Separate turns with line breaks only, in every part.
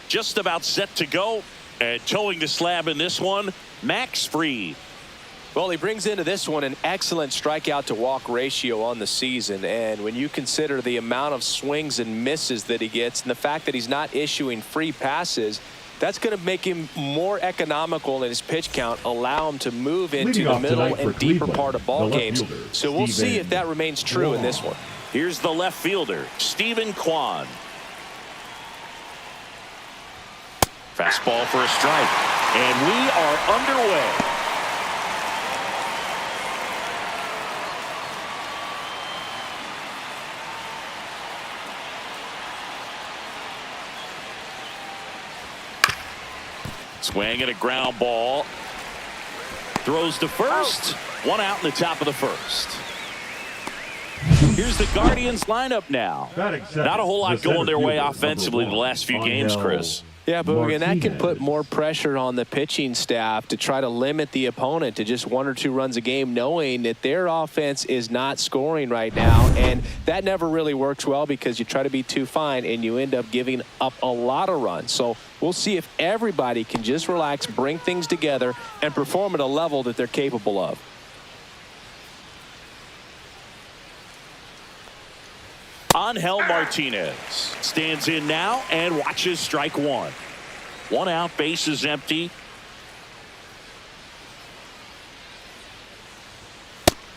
just about set to go. And towing the slab in this one, Max Fried.
Well, he brings into this one an excellent strikeout to walk ratio on the season. And when you consider the amount of swings and misses that he gets and the fact that he's not issuing free passes, that's going to make him more economical in his pitch count, allow him to move into the middle and deeper part of ball games. So we'll see if that remains true in this one.
Here's the left fielder, Stephen Kwan. Fastball for a strike. And we are underway. Swing and a ground ball. Throws to first. One out in the top of the first. Here's the Guardians lineup now. Not a whole lot going their way offensively the last few games, Chris.
Yeah, but again, that can put more pressure on the pitching staff to try to limit the opponent to just 1 or 2 runs a game, knowing that their offense is not scoring right now. And that never really works well because you try to be too fine and you end up giving up a lot of runs. So we'll see if everybody can just relax, bring things together, and perform at a level that they're capable of.
Angel Martinez stands in now and watches strike one. 1 out, base is empty.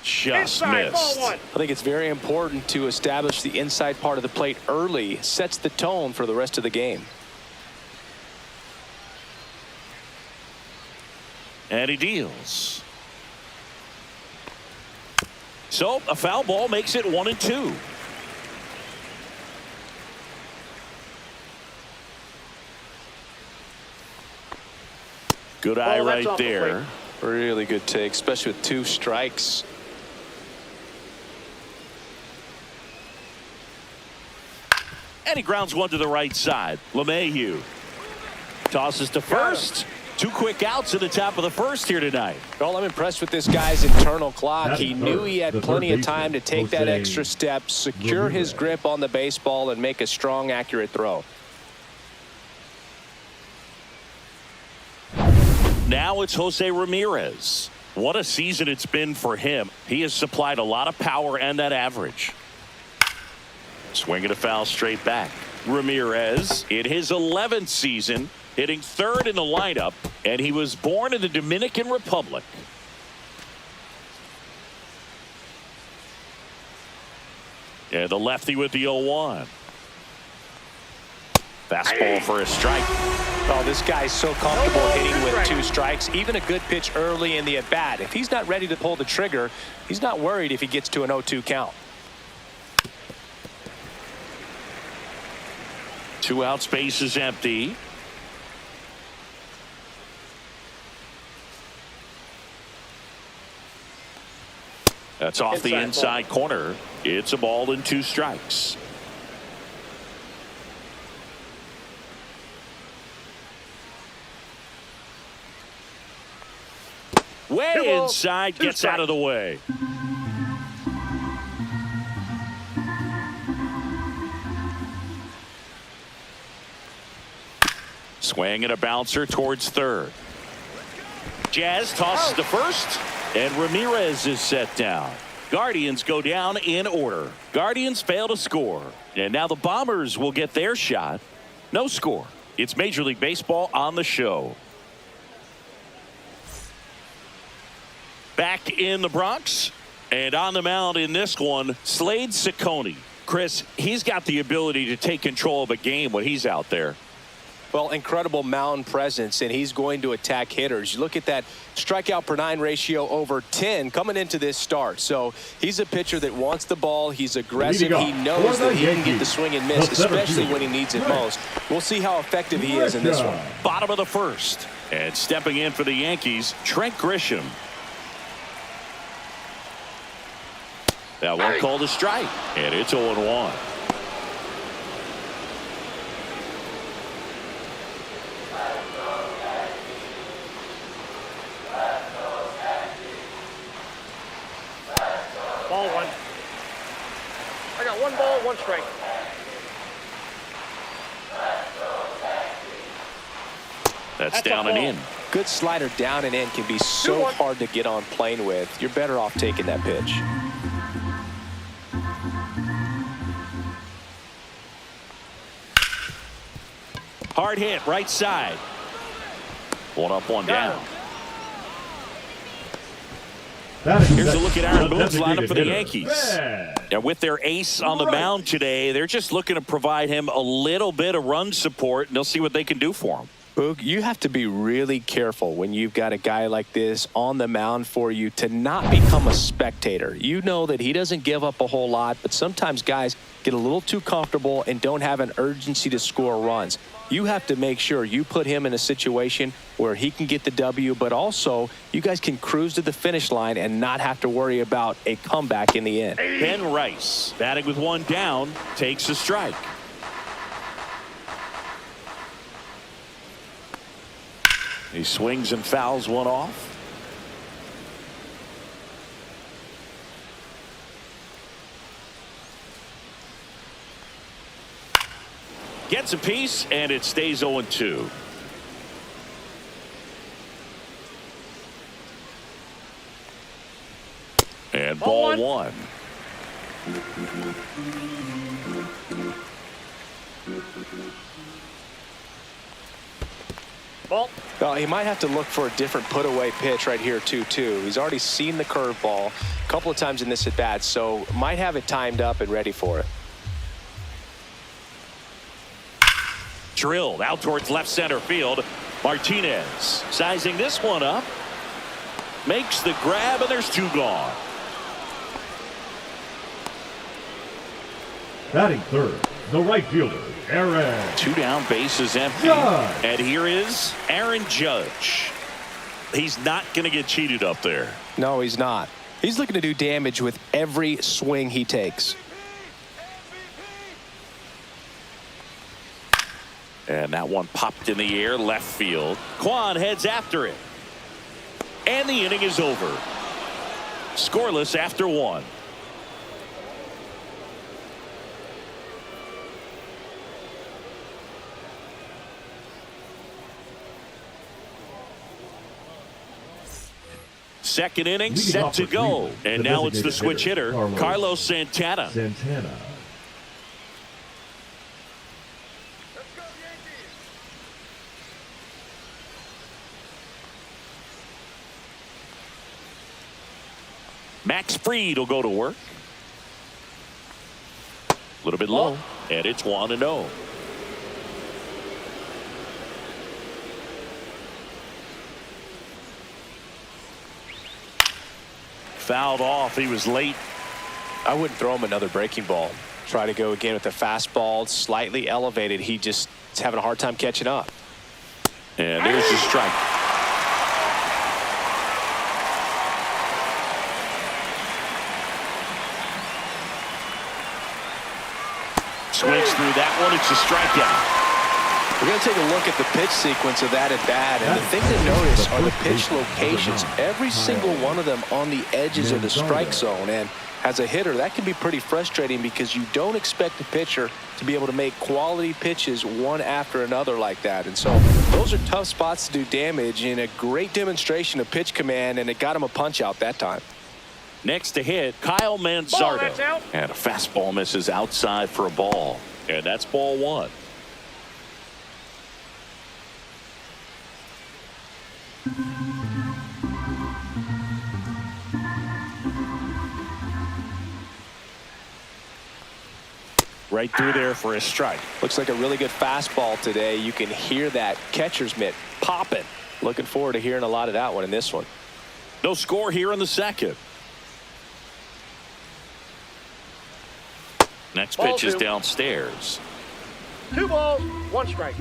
Just missed.
I think it's very important to establish the inside part of the plate early. Sets the tone for the rest of the game.
And he deals. So a foul ball makes it 1-2. Good eye right there.
Really good take, especially with 2 strikes.
And he grounds one to the right side. LeMahieu tosses to first. 2 quick outs at the top of the first here tonight.
Well, I'm impressed with this guy's internal clock. He knew he had plenty of time to take that extra step, secure his grip on the baseball, and make a strong, accurate throw.
Now it's Jose Ramirez. What a season it's been for him. He has supplied a lot of power and that average. Swinging a foul straight back. Ramirez in his 11th season, hitting 3rd in the lineup, and he was born in the Dominican Republic. Yeah, the lefty with the 0-1. Fastball for a strike.
Oh, this guy's so comfortable hitting with 2 strikes. Even a good pitch early in the at-bat. If he's not ready to pull the trigger, he's not worried if he gets to an 0-2 count.
2 out, space is empty. That's off the inside corner. It's a ball and 2 strikes. Way inside, gets out of the way. Swing and a bouncer towards 3rd. Jazz tosses to first, and Ramirez is set down. Guardians go down in order. Guardians fail to score, and now the Bombers will get their shot. No score. It's Major League Baseball on the show. Back in the Bronx, and on the mound in this one, Slade Ciccone. Chris, he's got the ability to take control of a game when he's out there.
Well, incredible mound presence, and he's going to attack hitters. You look at that strikeout per 9 ratio over 10 coming into this start. So he's a pitcher that wants the ball. He's aggressive. He knows that he can get the swing and miss, especially when he needs it most. We'll see how effective he is in this one.
Bottom of the first. And stepping in for the Yankees, Trent Grisham. That one called a strike, and it's 0-1.
Ball 1. I got 1 ball, 1 strike.
That's down and in.
Good slider down and in can be so hard to get on plane with. You're better off taking that pitch.
Hard hit, right side. One up, one down. Here's a look at Aaron Boone's lineup for the Yankees. And with their ace on the mound today, they're just looking to provide him a little bit of run support, and they'll see what they can do for him.
Boog, you have to be really careful when you've got a guy like this on the mound for you to not become a spectator. You know that he doesn't give up a whole lot, but sometimes guys get a little too comfortable and don't have an urgency to score runs. You have to make sure you put him in a situation where he can get the W, but also you guys can cruise to the finish line and not have to worry about a comeback in the end.
Ben Rice, batting with one down, takes a strike. He swings and fouls one off. Gets a piece, and it stays 0-2. And ball one.
Well, he might have to look for a different put-away pitch right here, too. He's already seen the curveball a couple of times in this at-bat, so might have it timed up and ready for it.
Drilled out towards left center field. Martinez sizing this one up. Makes the grab, and there's two gone.
Batting third, the right fielder, Aaron.
Two down, bases empty.
Judge.
And here is Aaron Judge. He's not going to get cheated up there.
No, he's not. He's looking to do damage with every swing he takes.
And that one popped in the air, left field. Kwan heads after it. And the inning is over. Scoreless after one. Second inning set to go. And now it's the switch hitter, Carlos Santana. Max Fried will go to work. A little bit low, and it's 1-0. Fouled off. He was late.
I wouldn't throw him another breaking ball. Try to go again with the fastball, slightly elevated. He just is having a hard time catching up.
And there's the strike. Swings through that one. It's a strikeout.
We're going to take a look at the pitch sequence of that at bat, and the thing to notice are the pitch locations. Every single one of them on the edges of the strike zone, and as a hitter, that can be pretty frustrating because you don't expect the pitcher to be able to make quality pitches one after another like that. And so those are tough spots to do damage, and a great demonstration of pitch command, and it got him a punch out that time.
Next to hit, Kyle Manzardo. And a fastball misses outside for a ball. And that's ball one. Right through there for a strike.
Looks like a really good fastball today. You can hear that catcher's mitt popping. Looking forward to hearing a lot of that one in this one.
No score here in the second. Next pitch is downstairs.
2 balls, 1 strike.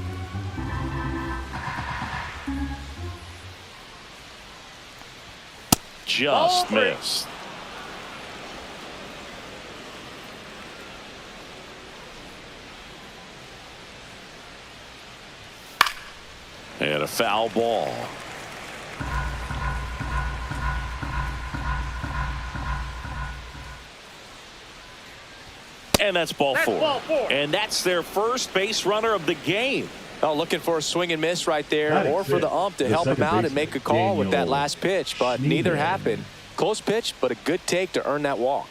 Just missed. And a foul ball. And that's ball four. And that's their first base runner of the game.
Oh, looking for a swing and miss right there,
Batting
or for the ump to help him out and make a call with that last pitch, but neither happened. Close pitch, but a good take to earn that walk.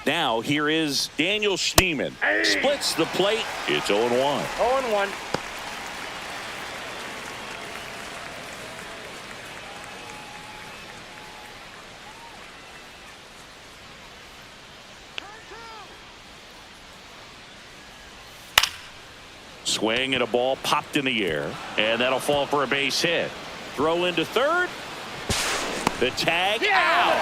Now here is Daniel Schneemann. Splits the plate. It's 0-1.
0-1.
Swing and a ball popped in the air, and that'll fall for a base hit. Throw into third. The tag out.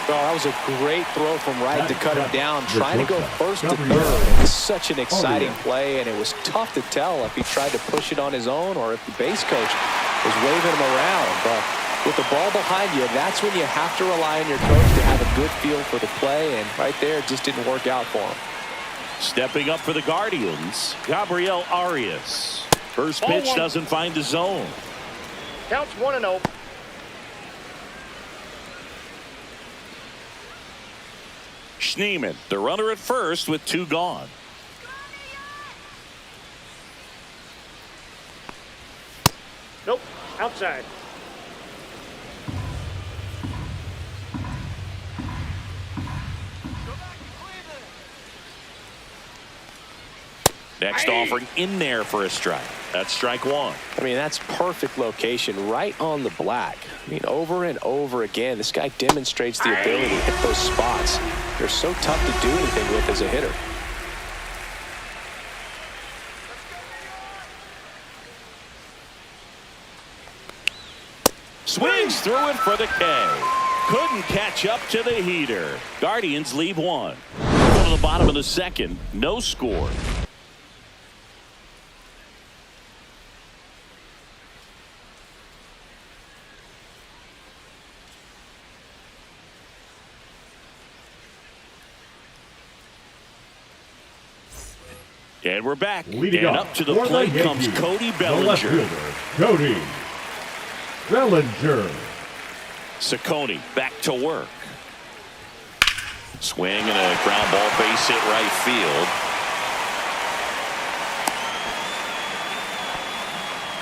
Well, that was a great throw from right to cut him down, trying to go first to third. It was such an exciting play, and it was tough to tell if he tried to push it on his own or if the base coach was waving him around. But with the ball behind you, that's when you have to rely on your coach to have a good feel for the play, and right there, it just didn't work out for him.
Stepping up for the Guardians, Gabriel Arias. First pitch doesn't find the zone.
Counts 1-0.
Schneemann, the runner at first with 2 gone.
Nope. Outside.
Next offering in there for a strike. That's strike 1.
I mean, that's perfect location, right on the black. I mean, over and over again, this guy demonstrates the ability to hit those spots. They're so tough to do anything with as a hitter.
Swings through it for the K. Couldn't catch up to the heater. Guardians leave 1. Go to the bottom of the second. No score. And we're back.
Leading
and up to the plate comes Cody Bellinger.
Cody Bellinger.
Ciccone back to work. Swing and a ground ball, base hit right field.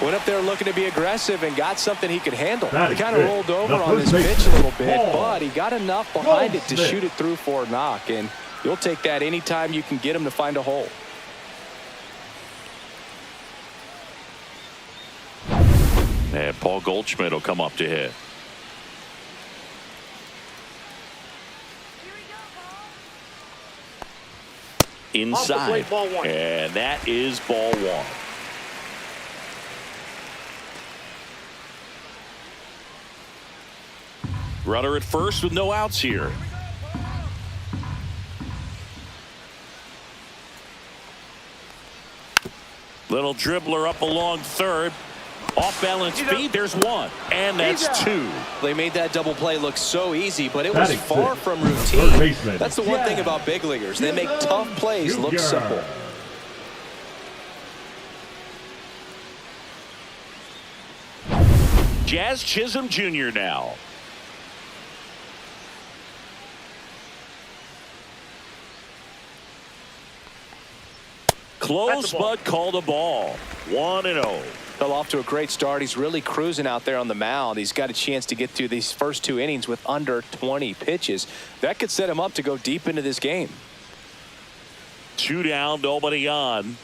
Went up there looking to be aggressive and got something he could handle. He kind of
it.
rolled over
The
on his
first
pitch a little bit,
ball.
but he got enough behind it to
Smith.
shoot it through for a knock, and you'll take that anytime you can get him to find a hole.
And Paul Goldschmidt will come up to hit. Inside.
Plate, ball 1.
And that is ball 1. Runner at first with no outs here. Little dribbler up along third. Off balance feed, there's 1. And that's 2.
They made that double play look so easy, but it was
Batting
far
six.
from
Third
routine.
baseman.
That's the one thing about big leaguers. They make tough plays look simple.
Jazz Chisholm Jr. now. Close, but called a ball. 1-0.
Fell off to a great start. He's really cruising out there on the mound. He's got a chance to get through these first 2 innings with under 20 pitches. That could set him up to go deep into this game.
2 down, nobody on.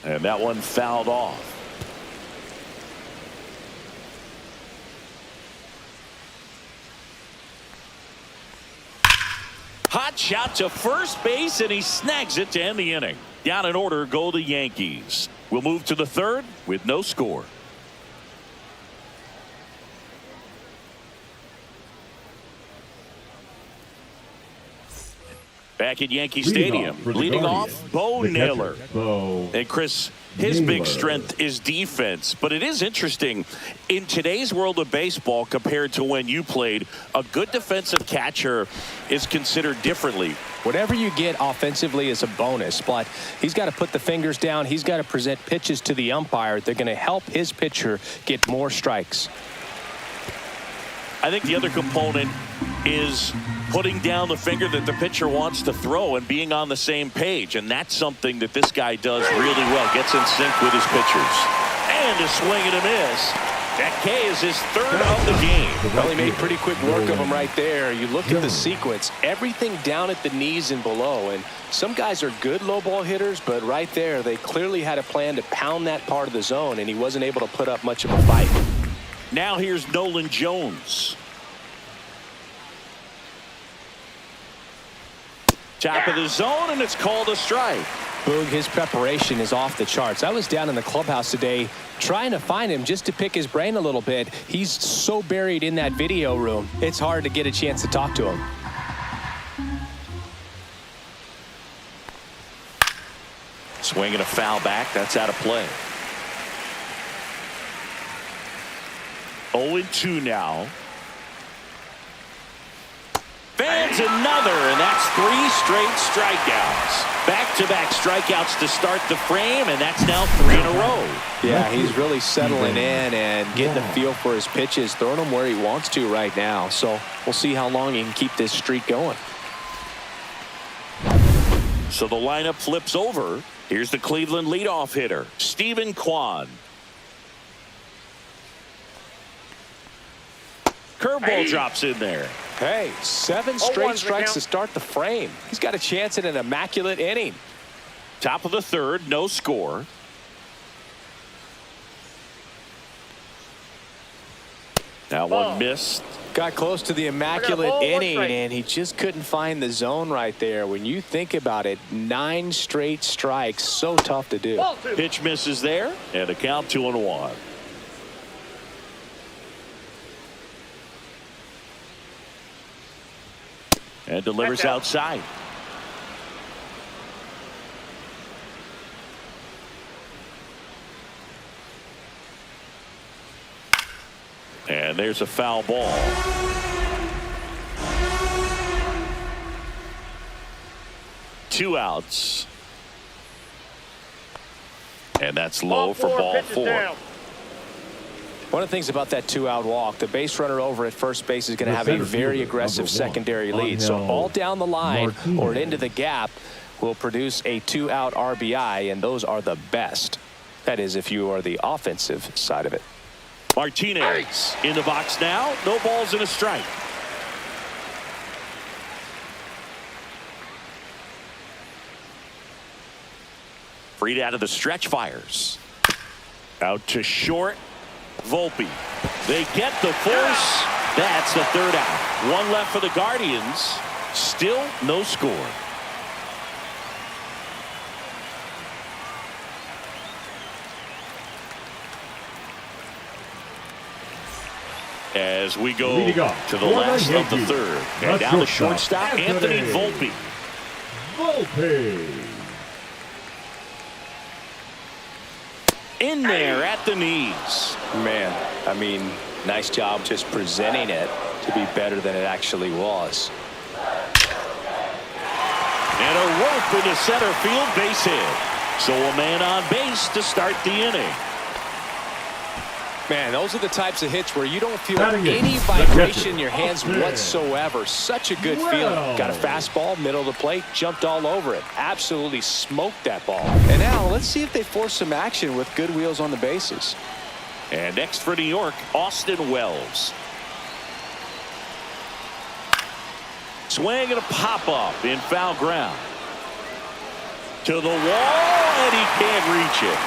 And that one fouled off. Hot shot to first base, and he snags it to end the inning. Down in order go the Yankees. We'll move to the third with no score. Back at Yankee Stadium, leading off, Bo Naylor. And Chris, his big strength is defense, but it is interesting in today's world of baseball compared to when you played, a good defensive catcher is considered differently.
Whatever you get offensively is a bonus, but he's got to put the fingers down. He's got to present pitches to the umpire. They're going to help his pitcher get more strikes.
I think the other component is putting down the finger that the pitcher wants to throw and being on the same page. And that's something that this guy does really well. Gets in sync with his pitchers. And a swing and a miss. That K is his third of the game.
Well, he made pretty quick work of him right there. You look at the sequence, everything down at the knees and below. And some guys are good low ball hitters, but right there, they clearly had a plan to pound that part of the zone, and he wasn't able to put up much of a fight.
Now here's Nolan Jones. Top of the zone, and it's called a strike.
Boog, his preparation is off the charts. I was down in the clubhouse today trying to find him just to pick his brain a little bit. He's so buried in that video room, it's hard to get a chance to talk to him.
Swinging a foul back. That's out of play. 0-2 now. Fans another, and that's 3 straight strikeouts. Back-to-back strikeouts to start the frame, and that's now 3 in a row.
Yeah, he's really settling in and getting a feel for his pitches, throwing them where he wants to right now. So we'll see how long he can keep this streak going.
So the lineup flips over. Here's the Cleveland leadoff hitter, Stephen Kwan. Curveball drops in there.
Hey, 7 straight strikes to start the frame. He's got a chance at an immaculate inning.
Top of the third, no score. That one missed.
Got close to the immaculate inning, and he just couldn't find the zone right there. When you think about it, 9 straight strikes, so tough to do.
Pitch misses there, and a count 2-1. And delivers outside. And there's a foul ball. Two outs. And that's low for ball 4.
One of the things about that 2-out walk, the base runner over at first base is going to have a very aggressive secondary lead. So all down the line or into the gap will produce a 2-out RBI, and those are the best. That is, if you are the offensive side of it.
Martinez in the box now. No balls and a strike. Freed out of the stretch, fires. Out to short. Volpe. They get the force. That's the third out. One left for the Guardians. Still no score. As we go to the last of the third. And down the shortstop, Anthony Volpe. In there at the knees.
Man, I mean, nice job just presenting it to be better than it actually was.
And a rope into center field, base hit. So a man on base to start the inning.
Man, those are the types of hits where you don't feel any vibration in your hands whatsoever. Such a good feeling. Got a fastball, middle of the plate, jumped all over it. Absolutely smoked that ball. And now let's see if they force some action with good wheels on the bases.
And next for New York, Austin Wells. Swing and a pop-up in foul ground. To the wall, and he can't reach it.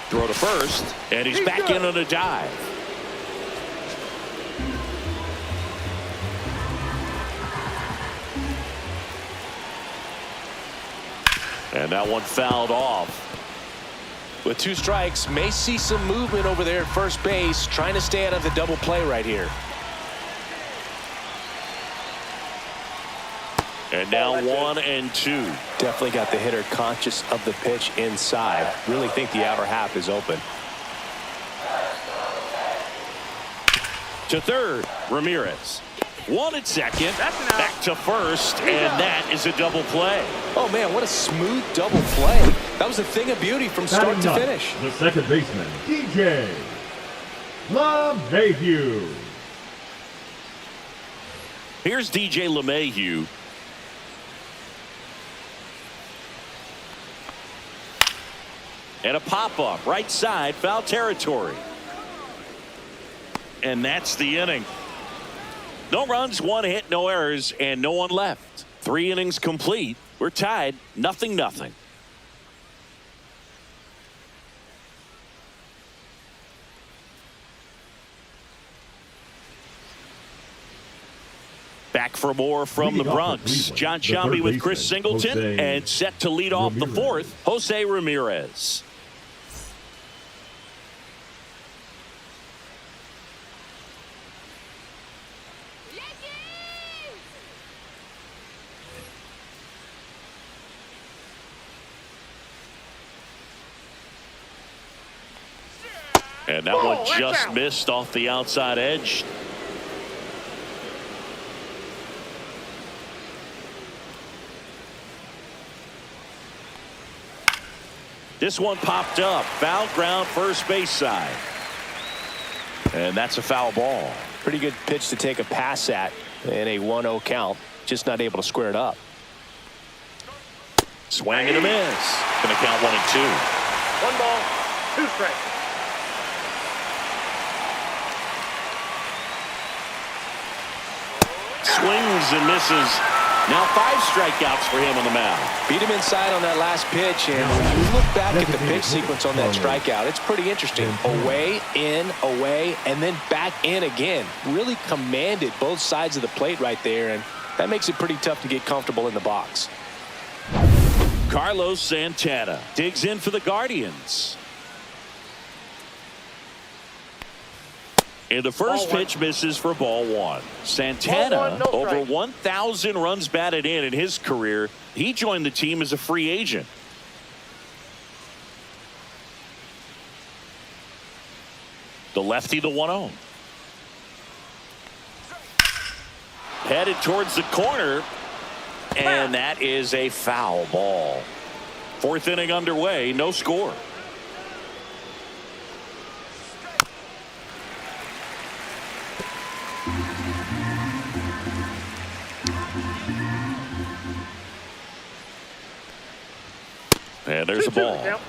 Throw to first, and he's back in on a dive. And that one fouled off.
With 2 strikes, may see some movement over there at first base, trying to stay out of the double play right here.
And now 1-2.
Definitely got the hitter conscious of the pitch inside. Really think the outer half is open.
To third, Ramirez. One at second.
That's an out.
Back to first, and that is a double play.
Oh, man, what a smooth double play. That was a thing of beauty from start
Batting
to
up,
finish.
the second baseman, DJ LeMahieu.
Here's DJ LeMahieu. And a pop-up, right side, foul territory. And that's the inning. No runs, one hit, no errors, and no one left. 3 innings complete. We're tied, 0-0. Back for more from the Bronx. John Shambi with Chris Singleton, and set to lead off the fourth, Jose Ramirez. And that one just missed off the outside edge. This one popped up. Foul ground, first base side. And that's a foul ball.
Pretty good pitch to take a pass at in a 1-0 count. Just not able to square it up.
Swing and a miss. Going to count 1-2.
1 ball, 2 strikes.
Swings and misses. Now 5 strikeouts for him on the mound.
Beat him inside on that last pitch, and when you look back at the pitch sequence on that strikeout, it's pretty interesting. Away, in, away, and then back in again. Really commanded both sides of the plate right there, and that makes it pretty tough to get comfortable in the box.
Carlos Santana digs in for the Guardians. And the first pitch misses for ball 1. Santana,
Ball 1, no
over
strike.
1,000 runs batted in his career. He joined the team as a free agent. The lefty, the 1-0. Headed towards the corner. And that is a foul ball. 4th inning underway, no score. And there's a ball.
Yep.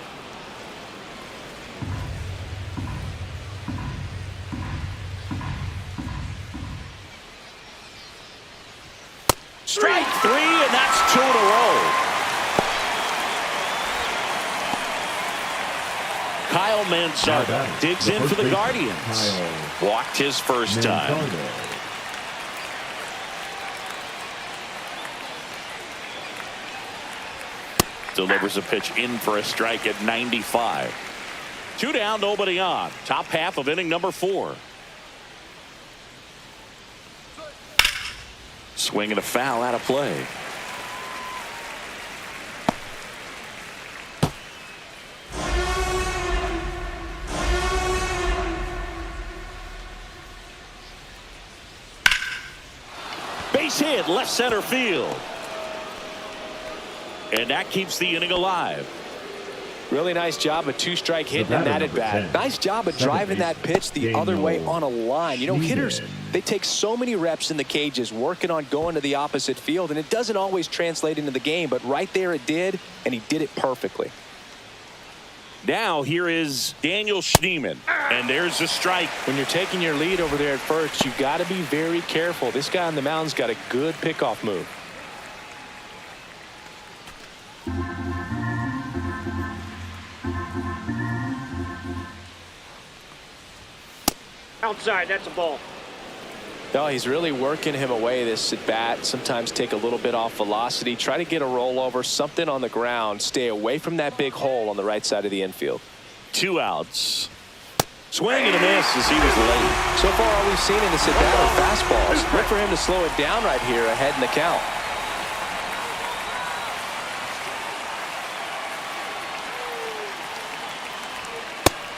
Strike 3, and that's 2 in a row. Kyle Manzardo digs in for the Guardians. Walked his first time. Delivers a pitch in for a strike at 95. 2 down, nobody on. Top half of inning number 4. Swing and a foul out of play. Base hit, left center field. And that keeps the inning alive.
Really nice job, a 2-strike hit and that at bat. Nice job of driving that pitch the other way on a line. You know, hitters, they take so many reps in the cages working on going to the opposite field, and it doesn't always translate into the game, but right there it did, and he did it perfectly.
Now here is Daniel Schneemann, and there's a strike.
When you're taking your lead over there at first, you got to be very careful. This guy on the mound's got a good pickoff move.
Outside, that's a ball.
No, he's really working him away this at bat. Sometimes take a little bit off velocity. Try to get a rollover, something on the ground. Stay away from that big hole on the right side of the infield.
2 outs. Swing and a miss as he was late.
So far, all we've seen in this at bat are fastballs. Look for him to slow it down right here ahead in the count.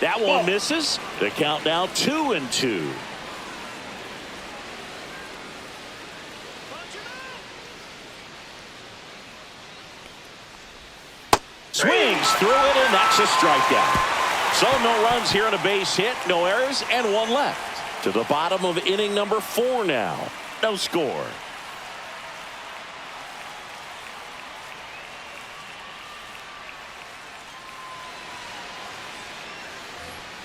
That one misses. The count now 2-2. Swings through it, and that's a strikeout. So no runs here on a base hit, no errors, and one left. To the bottom of inning number 4 now. No score.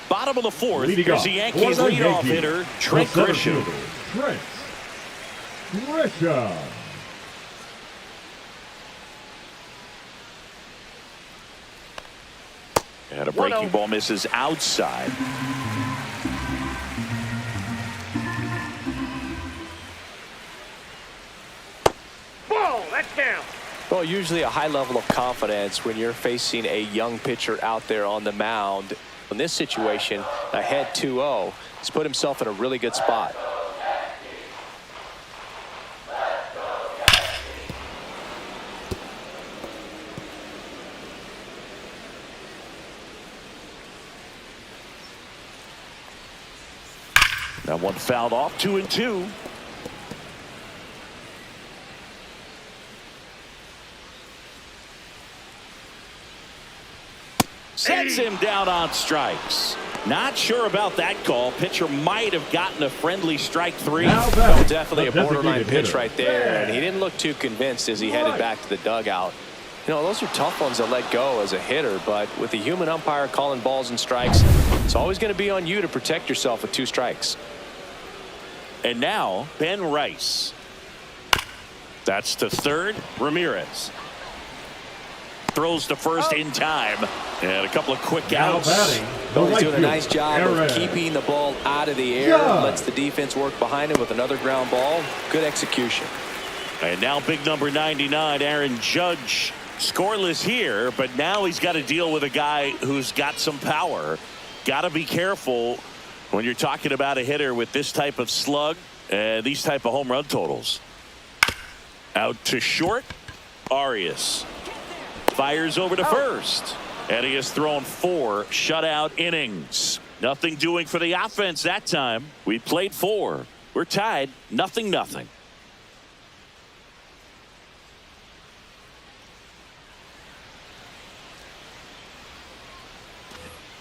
Bottom of the 4th is the Yankees leadoff hitter, Trent Grisham.
Trent Grisham.
And a breaking ball misses outside.
Ball, that's down.
Well, usually a high level of confidence when you're facing a young pitcher out there on the mound. In this situation, ahead 2-0, he's put himself in a really good spot.
That one fouled off, 2-2. Sets him down on strikes. Not sure about that call. Pitcher might have gotten a friendly strike 3.
Well, definitely a borderline pitch right there, and he didn't look too convinced as he headed back to the dugout. You know, those are tough ones to let go as a hitter, but with the human umpire calling balls and strikes, it's always going to be on you to protect yourself with 2 strikes.
And now Ben Rice. That's to third. Ramirez throws to first in time, and a couple of quick outs.
Well, he's doing a nice job of keeping the ball out of the air. Lets the defense work behind him with another ground ball. Good execution.
And now big number 99, Aaron Judge, scoreless here, but now he's got to deal with a guy who's got some power. Got to be careful when you're talking about a hitter with this type of slug and these type of home run totals. Out to short. Arias fires over to first, and he has thrown 4 shutout innings. Nothing doing for the offense that time. We played 4. We're tied 0-0.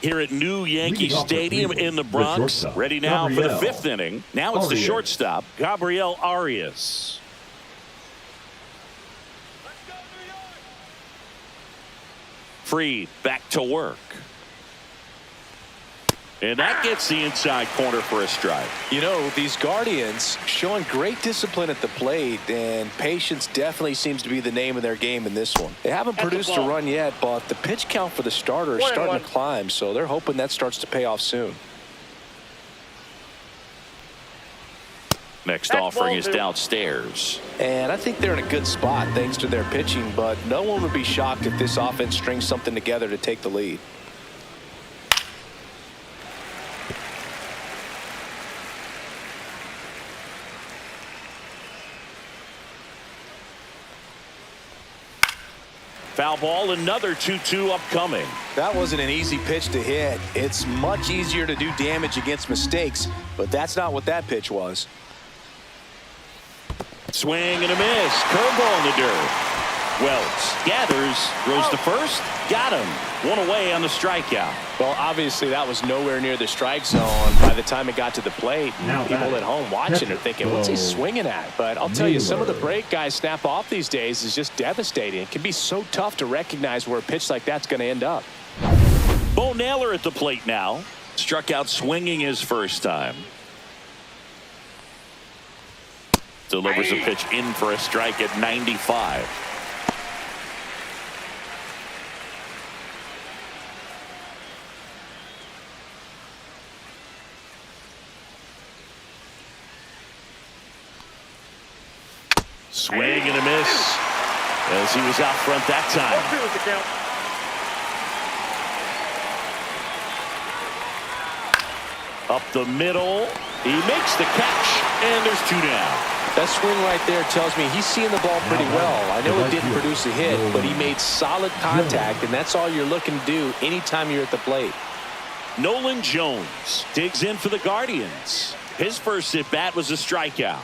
Here at New Yankee Stadium in the Bronx, ready now for the 5th inning. Now it's the shortstop, Gabriel Arias. Freed back to work. And that gets the inside corner for a strike.
You know, these Guardians showing great discipline at the plate, and patience definitely seems to be the name of their game in this one. They haven't produced a run yet, but the pitch count for the starter is starting to climb, so they're hoping that starts to pay off soon.
Next offering is downstairs.
And I think they're in a good spot thanks to their pitching, but no one would be shocked if this offense strings something together to take the lead.
Foul ball, another 2-2 upcoming.
That wasn't an easy pitch to hit. It's much easier to do damage against mistakes, but that's not what that pitch was.
Swing and a miss. Curveball in the dirt. Wells gathers, throws to first, got him. One away on the strikeout.
Well, obviously that was nowhere near the strike zone by the time it got to the plate. People at home watching are thinking, what's he swinging at? But I'll tell you, some of the break guys snap off these days is just devastating. It can be so tough to recognize where a pitch like that's going to end up.
Bo Naylor at the plate now. Struck out swinging his first time. Delivers a pitch in for a strike at 95. Swing and a miss as he was out front that time. Up the middle. He makes the catch, and there's 2 down.
That swing right there tells me he's seeing the ball pretty well. I know it didn't produce a hit, but he made solid contact, and that's all you're looking to do anytime you're at the plate.
Nolan Jones digs in for the Guardians. His first at bat was a strikeout.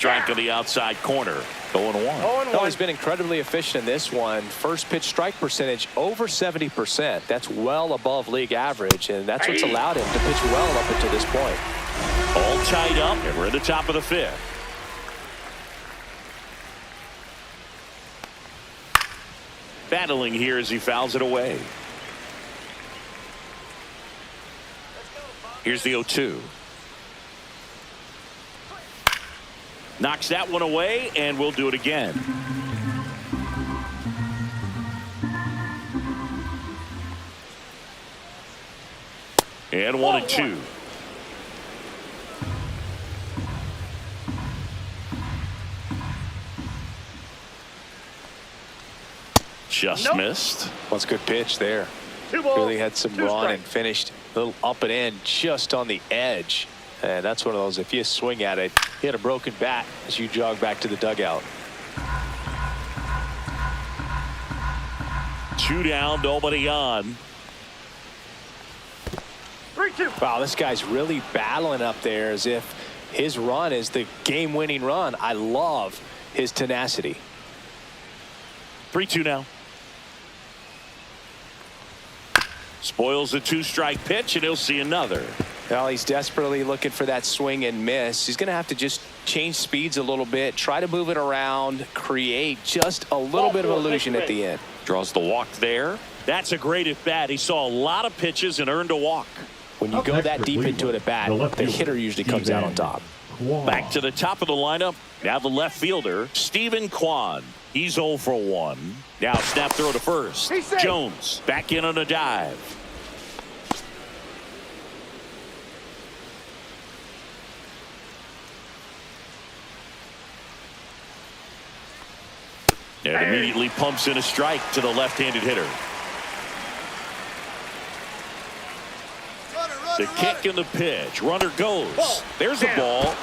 strike on the outside corner. 0-1.
Oh, he's been incredibly efficient in this one. First pitch strike percentage over 70%. That's well above league average, and that's what's allowed him to pitch well up until this point.
All tied up, and we're at the top of the 5th. Battling here as he fouls it away. Here's the 0-2. Knocks that one away, and we'll do it again. And 1-2. Just missed.
That's a good pitch there. Really had some run and finished a little up and in just on the edge. And that's one of those, if you swing at it, you hit a broken bat as you jog back to the dugout.
2 down, nobody on.
3-2.
Wow, this guy's really battling up there as if his run is the game-winning run. I love his tenacity.
3-2 now. Spoils the 2-strike pitch, and he'll see another.
Well, he's desperately looking for that swing and miss. He's going to have to just change speeds a little bit, try to move it around, create just a little bit of illusion at the end.
Draws the walk there. That's a great at bat. He saw a lot of pitches and earned a walk.
When you go that deep into it at bat, the hitter usually comes out on top.
Back to the top of the lineup. Now the left fielder, Stephen Kwan. He's 0 for 1. Now snap throw to first. Jones back in on a dive. And immediately pumps in a strike to the left-handed hitter. The kick and the pitch. Runner goes. There's the ball.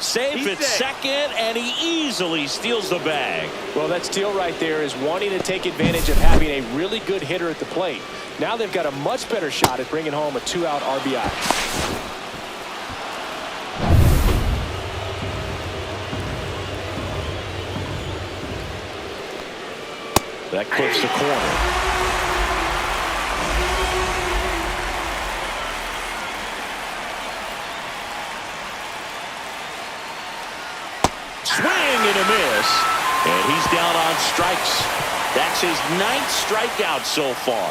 Safe at second, and he easily steals the bag.
Well, that steal right there is wanting to take advantage of having a really good hitter at the plate. Now they've got a much better shot at bringing home a 2-out RBI.
That clips the corner. Swing and a miss. And he's down on strikes. That's his 9th strikeout so far.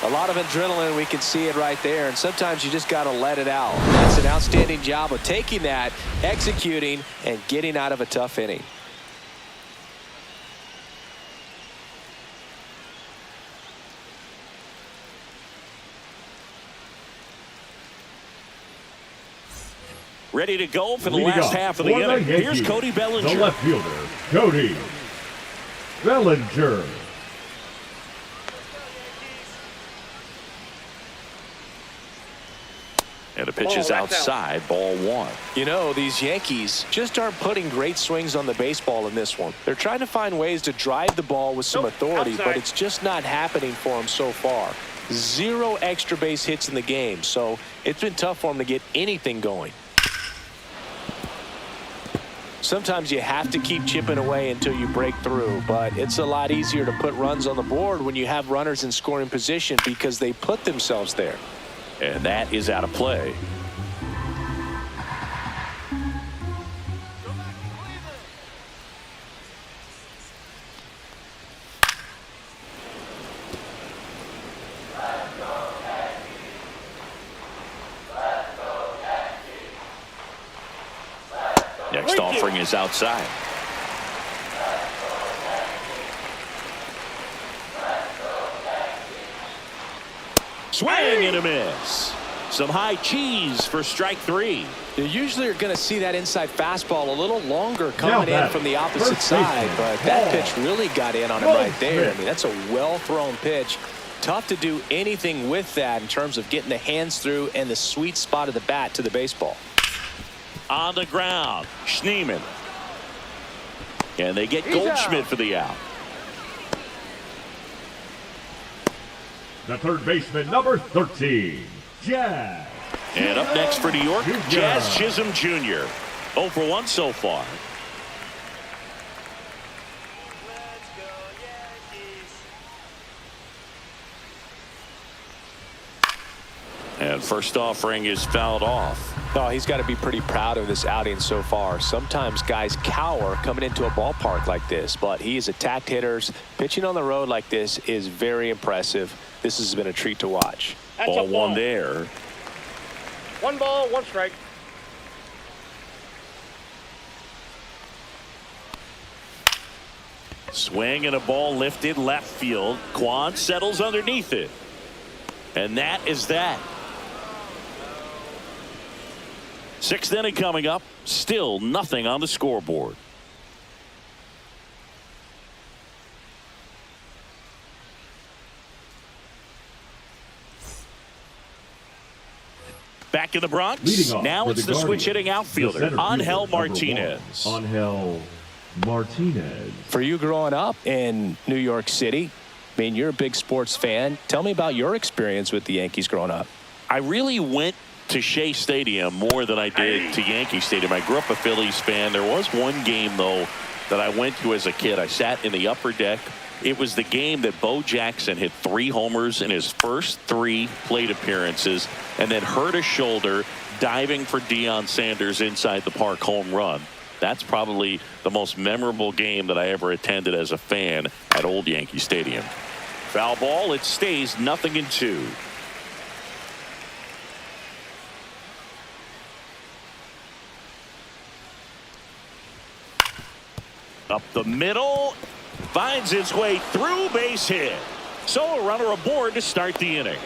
A lot of adrenaline, we can see it right there, and sometimes you just got to let it out. That's an outstanding job of taking that, executing, and getting out of a tough inning.
Ready to go for the last half of the inning. Here's Cody Bellinger.
The left fielder, Cody Bellinger.
And the pitch is outside, ball 1.
You know, these Yankees just aren't putting great swings on the baseball in this one. They're trying to find ways to drive the ball with some authority, but it's just not happening for them so far. 0 extra base hits in the game, so it's been tough for them to get anything going. Sometimes you have to keep chipping away until you break through, but it's a lot easier to put runs on the board when you have runners in scoring position because they put themselves there.
And that is out of play. Next offering is outside. Swing and a miss. Some high cheese for strike 3.
You usually are going to see that inside fastball a little longer coming in from the opposite side, but that pitch really got in on him right there. I mean, that's a well-thrown pitch. Tough to do anything with that in terms of getting the hands through and the sweet spot of the bat to the baseball.
On the ground, Schneemann. And they get Goldschmidt for the out.
The third baseman, number 13, Jazz.
And up next for New York, Jazz Chisholm Jr. 0 for 1 so far. And first offering is fouled off.
Oh, he's got to be pretty proud of this outing so far. Sometimes guys cower coming into a ballpark like this, but he's attacked hitters. Pitching on the road like this is very impressive. This has been a treat to watch.
That's
Ball
a ball.
1 there.
1 ball, 1 strike.
Swing and a ball lifted left field. Quan settles underneath it. And that is that. 6th inning coming up. Still nothing on the scoreboard. Back in the Bronx. Now it's the switch hitting outfielder, Angel Martinez.
Angel Martinez.
For you growing up in New York City, I mean, you're a big sports fan. Tell me about your experience with the Yankees growing up.
I really went to Shea Stadium more than I did to Yankee Stadium. I grew up a Phillies fan. There was one game, though, that I went to as a kid. I sat in the upper deck. It was the game that Bo Jackson hit 3 homers in his first 3 plate appearances and then hurt a shoulder diving for Deion Sanders inside the park home run. That's probably the most memorable game that I ever attended as a fan at Old Yankee Stadium. Foul ball. It stays 0-2. Up the middle, finds its way through, base hit. So a runner aboard to start the inning.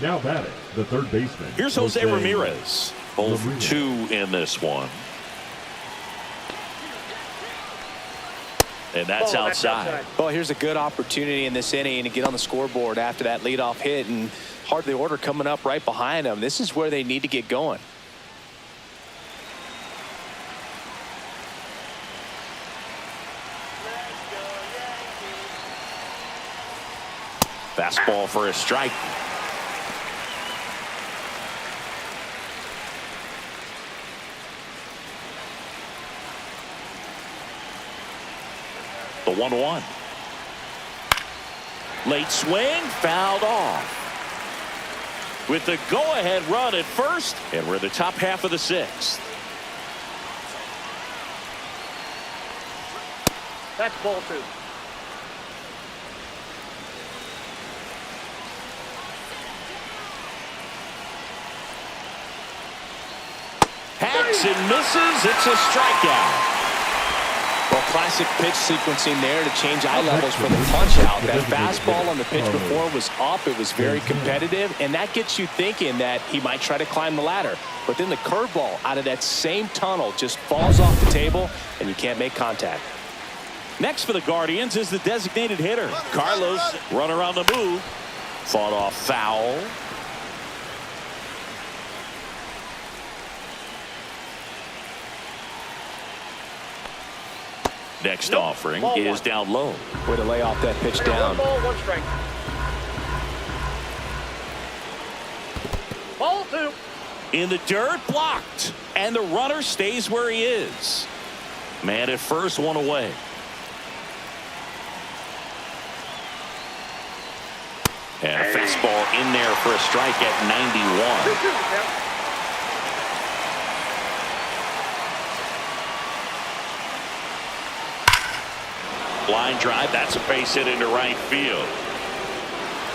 Now batting, the third baseman.
Here's Jose Ramirez. 0 for 2 in this one. And that's outside.
Well, here's a good opportunity in this inning to get on the scoreboard after that leadoff hit, and Heart of the Order coming up right behind them. This is where they need to get going.
Fastball for a strike. The 1-1. Late swing, fouled off. With the go-ahead run at first, and we're in the top half of the 6th.
That's ball 2.
Hacks and misses. It's a strikeout.
Well, classic pitch sequencing there to change eye levels for the punch out. That fastball on the pitch before was up. It was very competitive, and that gets you thinking that he might try to climb the ladder. But then the curveball out of that same tunnel just falls off the table, and you can't make contact.
Next for the Guardians is the designated hitter. Carlos, runner on the move. Fought off foul. Next offering is down low.
Way to lay off that pitch down.
1 ball, 1 strike. Ball 2.
In the dirt, blocked. And the runner stays where he is. Man at first, 1 away. And a fastball in there for a strike at 91. Line drive, that's a base hit into right field.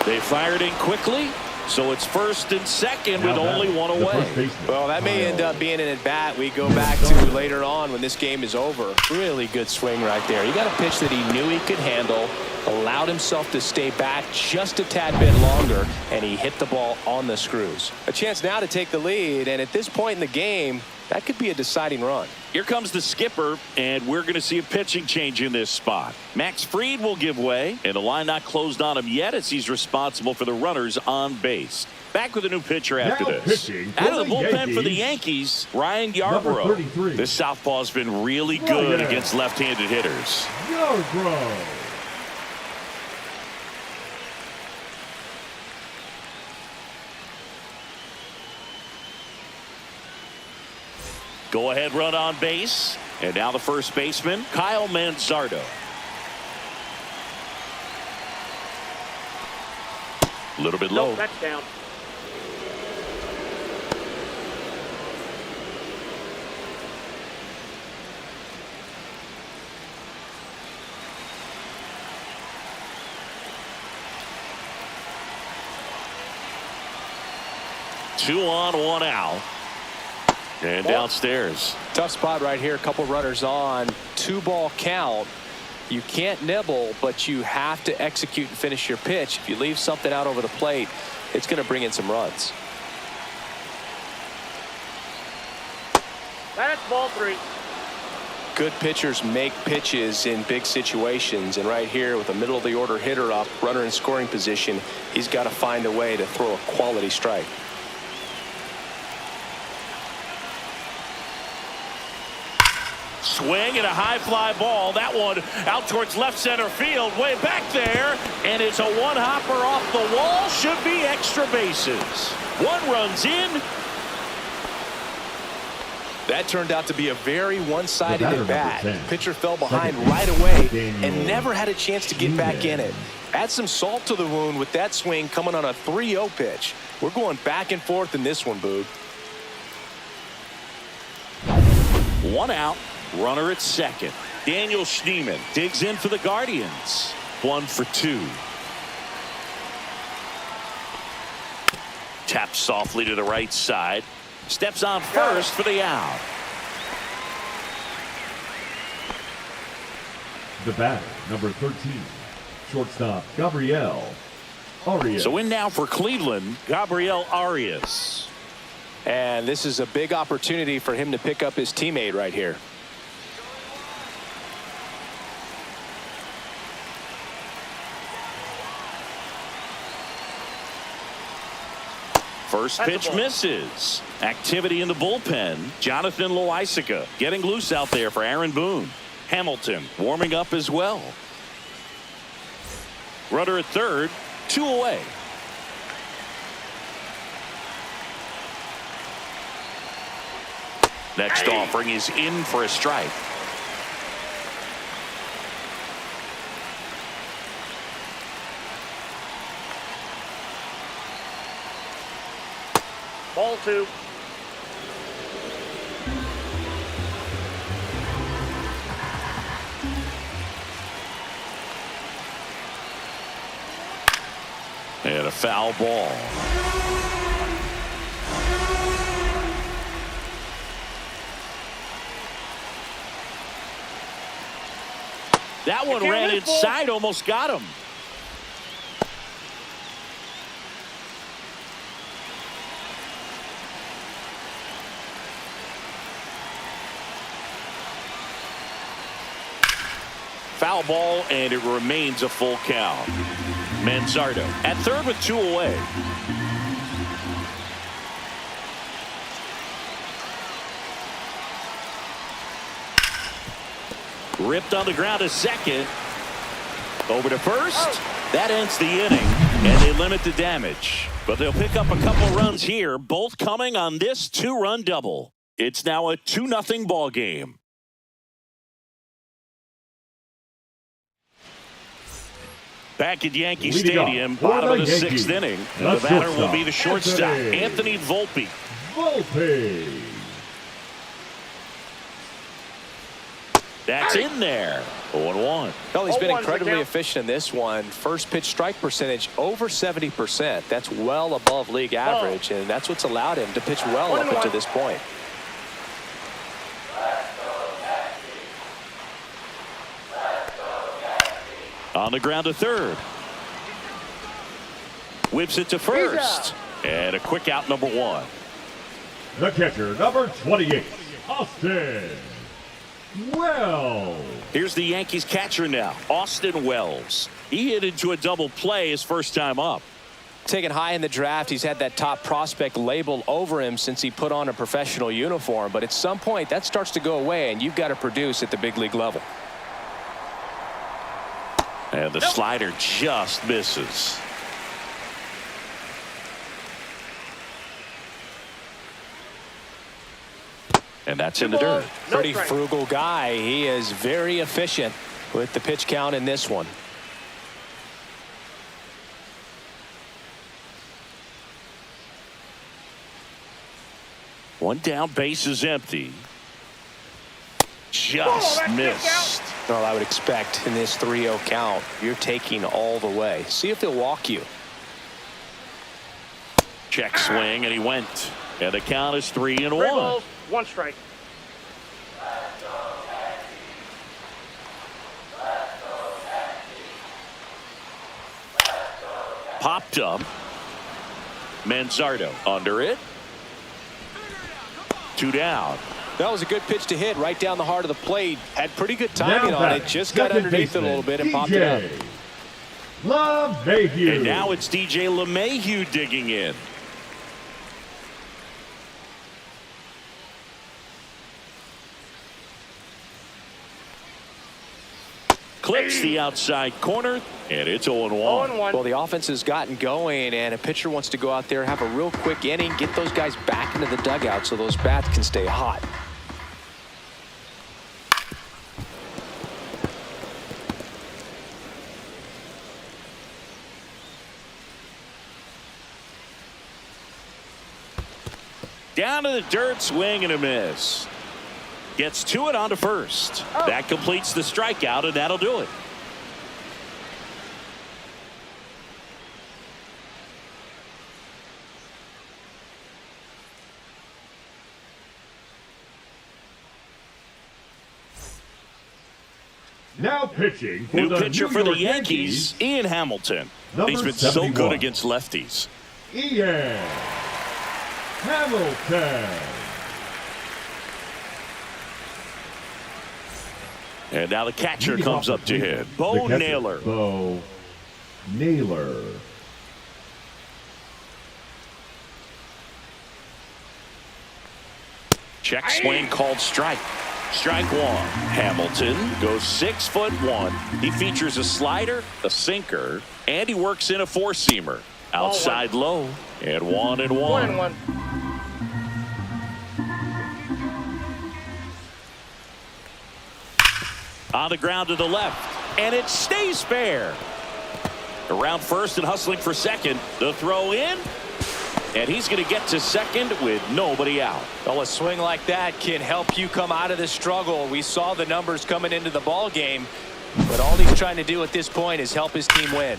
They fired in quickly, so it's 1st and 2nd with only 1 away.
Well, that may end up being an at-bat we go back to later on when this game is over. Really good swing right there. He got a pitch that he knew he could handle, allowed himself to stay back just a tad bit longer, and he hit the ball on the screws. A chance now to take the lead, and at this point in the game, that could be a deciding run.
Here comes the skipper, and we're going to see a pitching change in this spot. Max Fried will give way, and the line not closed on him yet as he's responsible for the runners on base. Back with a new pitcher after this. Out of the bullpen for the Yankees, Ryan Yarbrough. This southpaw has been really good against left-handed hitters.
Yarbrough.
Go-ahead run on base. And now the first baseman, Kyle Manzardo. A little bit low.
Nope, that's down.
Two on, one out. And downstairs.
Tough spot right here. A couple runners on. 2-ball count. You can't nibble, but you have to execute and finish your pitch. If you leave something out over the plate, it's going to bring in some runs.
That's ball 3.
Good pitchers make pitches in big situations, and right here with a middle of the order hitter up, runner in scoring position, he's got to find a way to throw a quality strike.
Swing and a high fly ball. That one out towards left center field, way back there, and it's a one-hopper off the wall. Should be extra bases. 1 run's in.
That turned out to be a very one-sided at bat. Pitcher fell behind
Second.
right away
Daniel.
and never had a chance to get back in it. Add some salt to the wound with that swing coming on a 3-0 pitch. We're going back and forth in this one, Boog.
1 out. Runner at second. Daniel Schneemann digs in for the Guardians. 1 for 2. Taps softly to the right side. Steps on first for the out.
The batter, number 13, shortstop Gabriel Arias.
So in now for Cleveland, Gabriel Arias.
And this is a big opportunity for him to pick up his teammate right here.
First pitch misses. Activity in the bullpen. Jonathan Loaisiga getting loose out there for Aaron Boone. Hamilton warming up as well. Runner at third, 2 away. Next offering is in for a strike.
Ball 2.
And a foul ball. That one ran inside, almost got him. Foul ball, and it remains a full count. Manzardo at third with 2 away. Ripped on the ground to second. Over to first. That ends the inning, and they limit the damage. But they'll pick up a couple runs here, both coming on this 2-run double. It's now a 2-0 ball game. Back at Yankee Stadium, bottom of the 6th inning. The batter will be the shortstop, Anthony Volpe. That's in there. 0-1.
Well, he's been incredibly efficient in this one. First pitch strike percentage over 70%. That's well above league average, and that's what's allowed him to pitch well up until this point.
On the ground to third. Whips it to first. And a quick out, number 1.
The catcher, number 28, Austin Wells.
Here's the Yankees catcher now, Austin Wells. He hit into a double play his first time up.
Taken high in the draft, he's had that top prospect label over him since he put on a professional uniform. But at some point, that starts to go away, and you've got to produce at the big league level.
And the slider just misses. And that's in the dirt.
Pretty frugal guy. He is very efficient with the pitch count in this one.
One down, base is empty. Just missed.
Well, I would expect in this 3-0 count, you're taking all the way. See if he'll walk you.
Check swing, and he went. And the count is 3-1.
3 balls, 1 strike.
Popped up. Manzardo under it. 2 down.
That was a good pitch to hit right down the heart of the plate. Had pretty good timing on it. Just got underneath it a little bit and popped it up.
LeMahieu.
And now it's DJ LeMahieu digging in. Clips the outside corner, and it's 0-1.
0-1.
Well, the offense has gotten going, and a pitcher wants to go out there, have a real quick inning, get those guys back into the dugout so those bats can stay hot.
Down to the dirt, swing and a miss. Gets to it onto first. That completes the strikeout, and that'll do it.
Now pitching for
New
the
pitcher
New
for the
York
Yankees, Ian Hamilton.
Number
He's been so
71.
good against lefties.
Ian Hamilton.
And now the catcher comes up to hit.
The
Bo
catcher,
Naylor.
Bo Naylor.
Check swing called strike. Strike 1. Hamilton goes 6'1". He features a slider, a sinker, and he works in a 4-seamer. Outside low, and 1-1.
1-1.
On the ground to the left, and it stays fair. Around first and hustling for second. The throw in, and he's going to get to second with nobody out.
Well, a swing like that can help you come out of the struggle. We saw the numbers coming into the ball game, but all he's trying to do at this point is help his team win.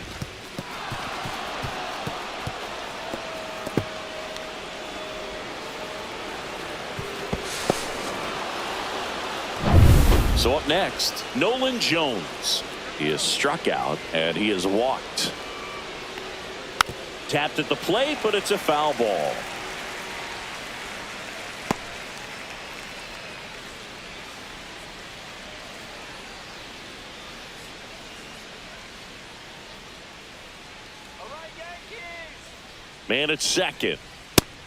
So up next, Nolan Jones. He is struck out, and he is walked. Tapped at the plate, but it's a foul ball. Man at second,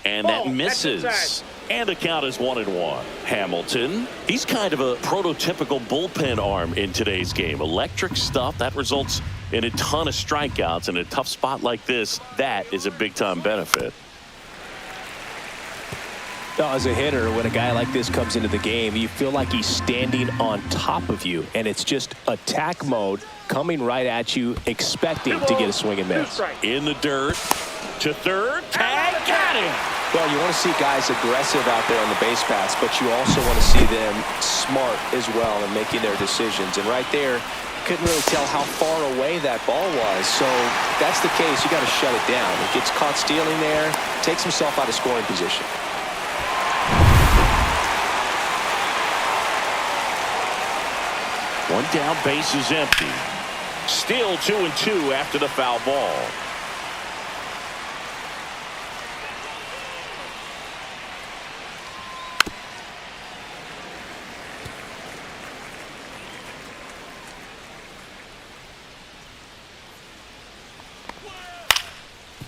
and that misses. And the count is 1-1. Hamilton, he's kind of a prototypical bullpen arm in today's game. Electric stuff that results in a ton of strikeouts. In a tough spot like this, that is a big-time benefit.
Now, as a hitter, when a guy like this comes into the game, you feel like he's standing on top of you, and it's just attack mode coming right at you, expecting to get a swing and miss.
In the dirt, to third, tag, got him.
Well, you want to see guys aggressive out there on the base paths, but you also want to see them smart as well in making their decisions. And right there, couldn't really tell how far away that ball was. So if that's the case, you got to shut it down. He gets caught stealing there, takes himself out of scoring position.
One down, base is empty. Still 2-2 after the foul ball.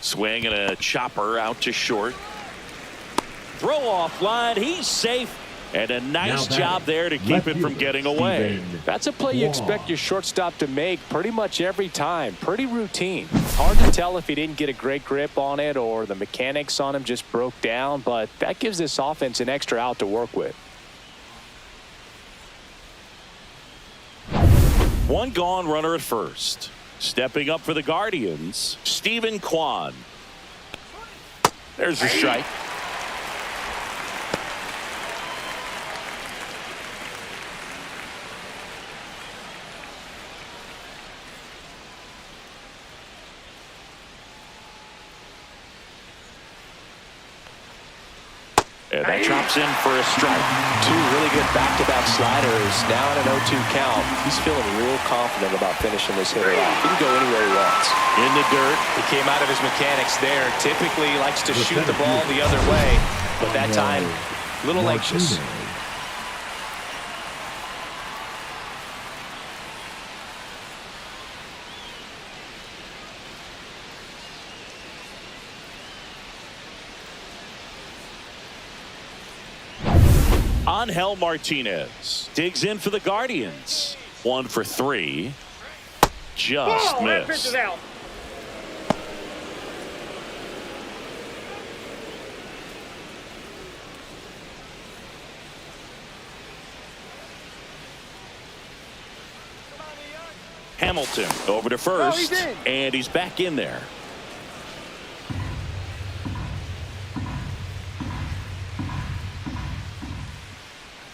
Swing and a chopper out to short. Throw off line. He's safe. And a nice job there to keep it from getting away.
That's a play you expect your shortstop to make pretty much every time. Pretty routine. Hard to tell if he didn't get a great grip on it or the mechanics on him just broke down, but that gives this offense an extra out to work with.
One gone, runner at first. Stepping up for the Guardians, Stephen Kwan. There's a strike. And that drops in for a strike.
Two really good back-to-back sliders. Now in an 0-2 count. He's feeling real confident about finishing this hitter off. He can go anywhere he wants.
In the dirt.
He came out of his mechanics there. Typically he likes to shoot the ball the other way, but that time a little anxious.
Angel Martinez digs in for the Guardians. 1 for 3. Just
That pitch
missed.
is out.
Hamilton over to first,
he's in.
and he's back in there.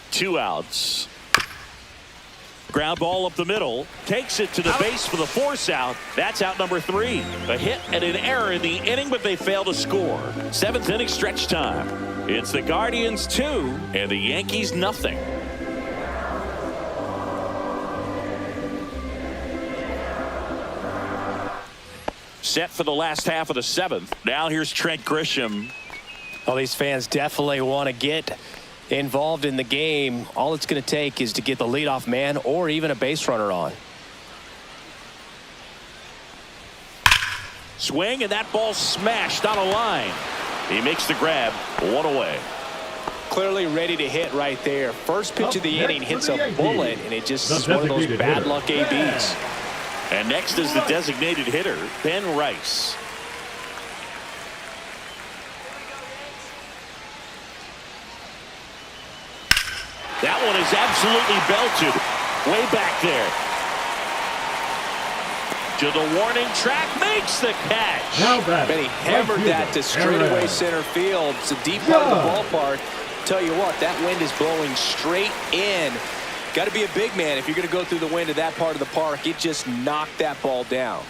Two outs. Ground ball up the middle. Takes it to the base for the force out. That's out number 3. A hit and an error in the inning, but they fail to score. 7th inning stretch time. It's the Guardians 2 and the Yankees nothing. Set for the last half of the 7th. Now here's Trent Grisham.
Well, these fans definitely want to get involved in the game. All it's going to take is to get the leadoff man or even a base runner on.
Swing, and that ball smashed on a line. He makes the grab. 1 away.
Clearly ready to hit right there. First pitch of the inning hits a bullet, and it just is one of those bad luck ABs.
And next is the designated hitter, Ben Rice. That one is absolutely belted. Way back there. To the warning track, makes the catch.
Now that.
And he hammered that to straightaway center field. It's a deep part of the ballpark. Tell you what, that wind is blowing straight in. Got to be a big man if you're going to go through the wind of that part of the park. It just knocked that ball down.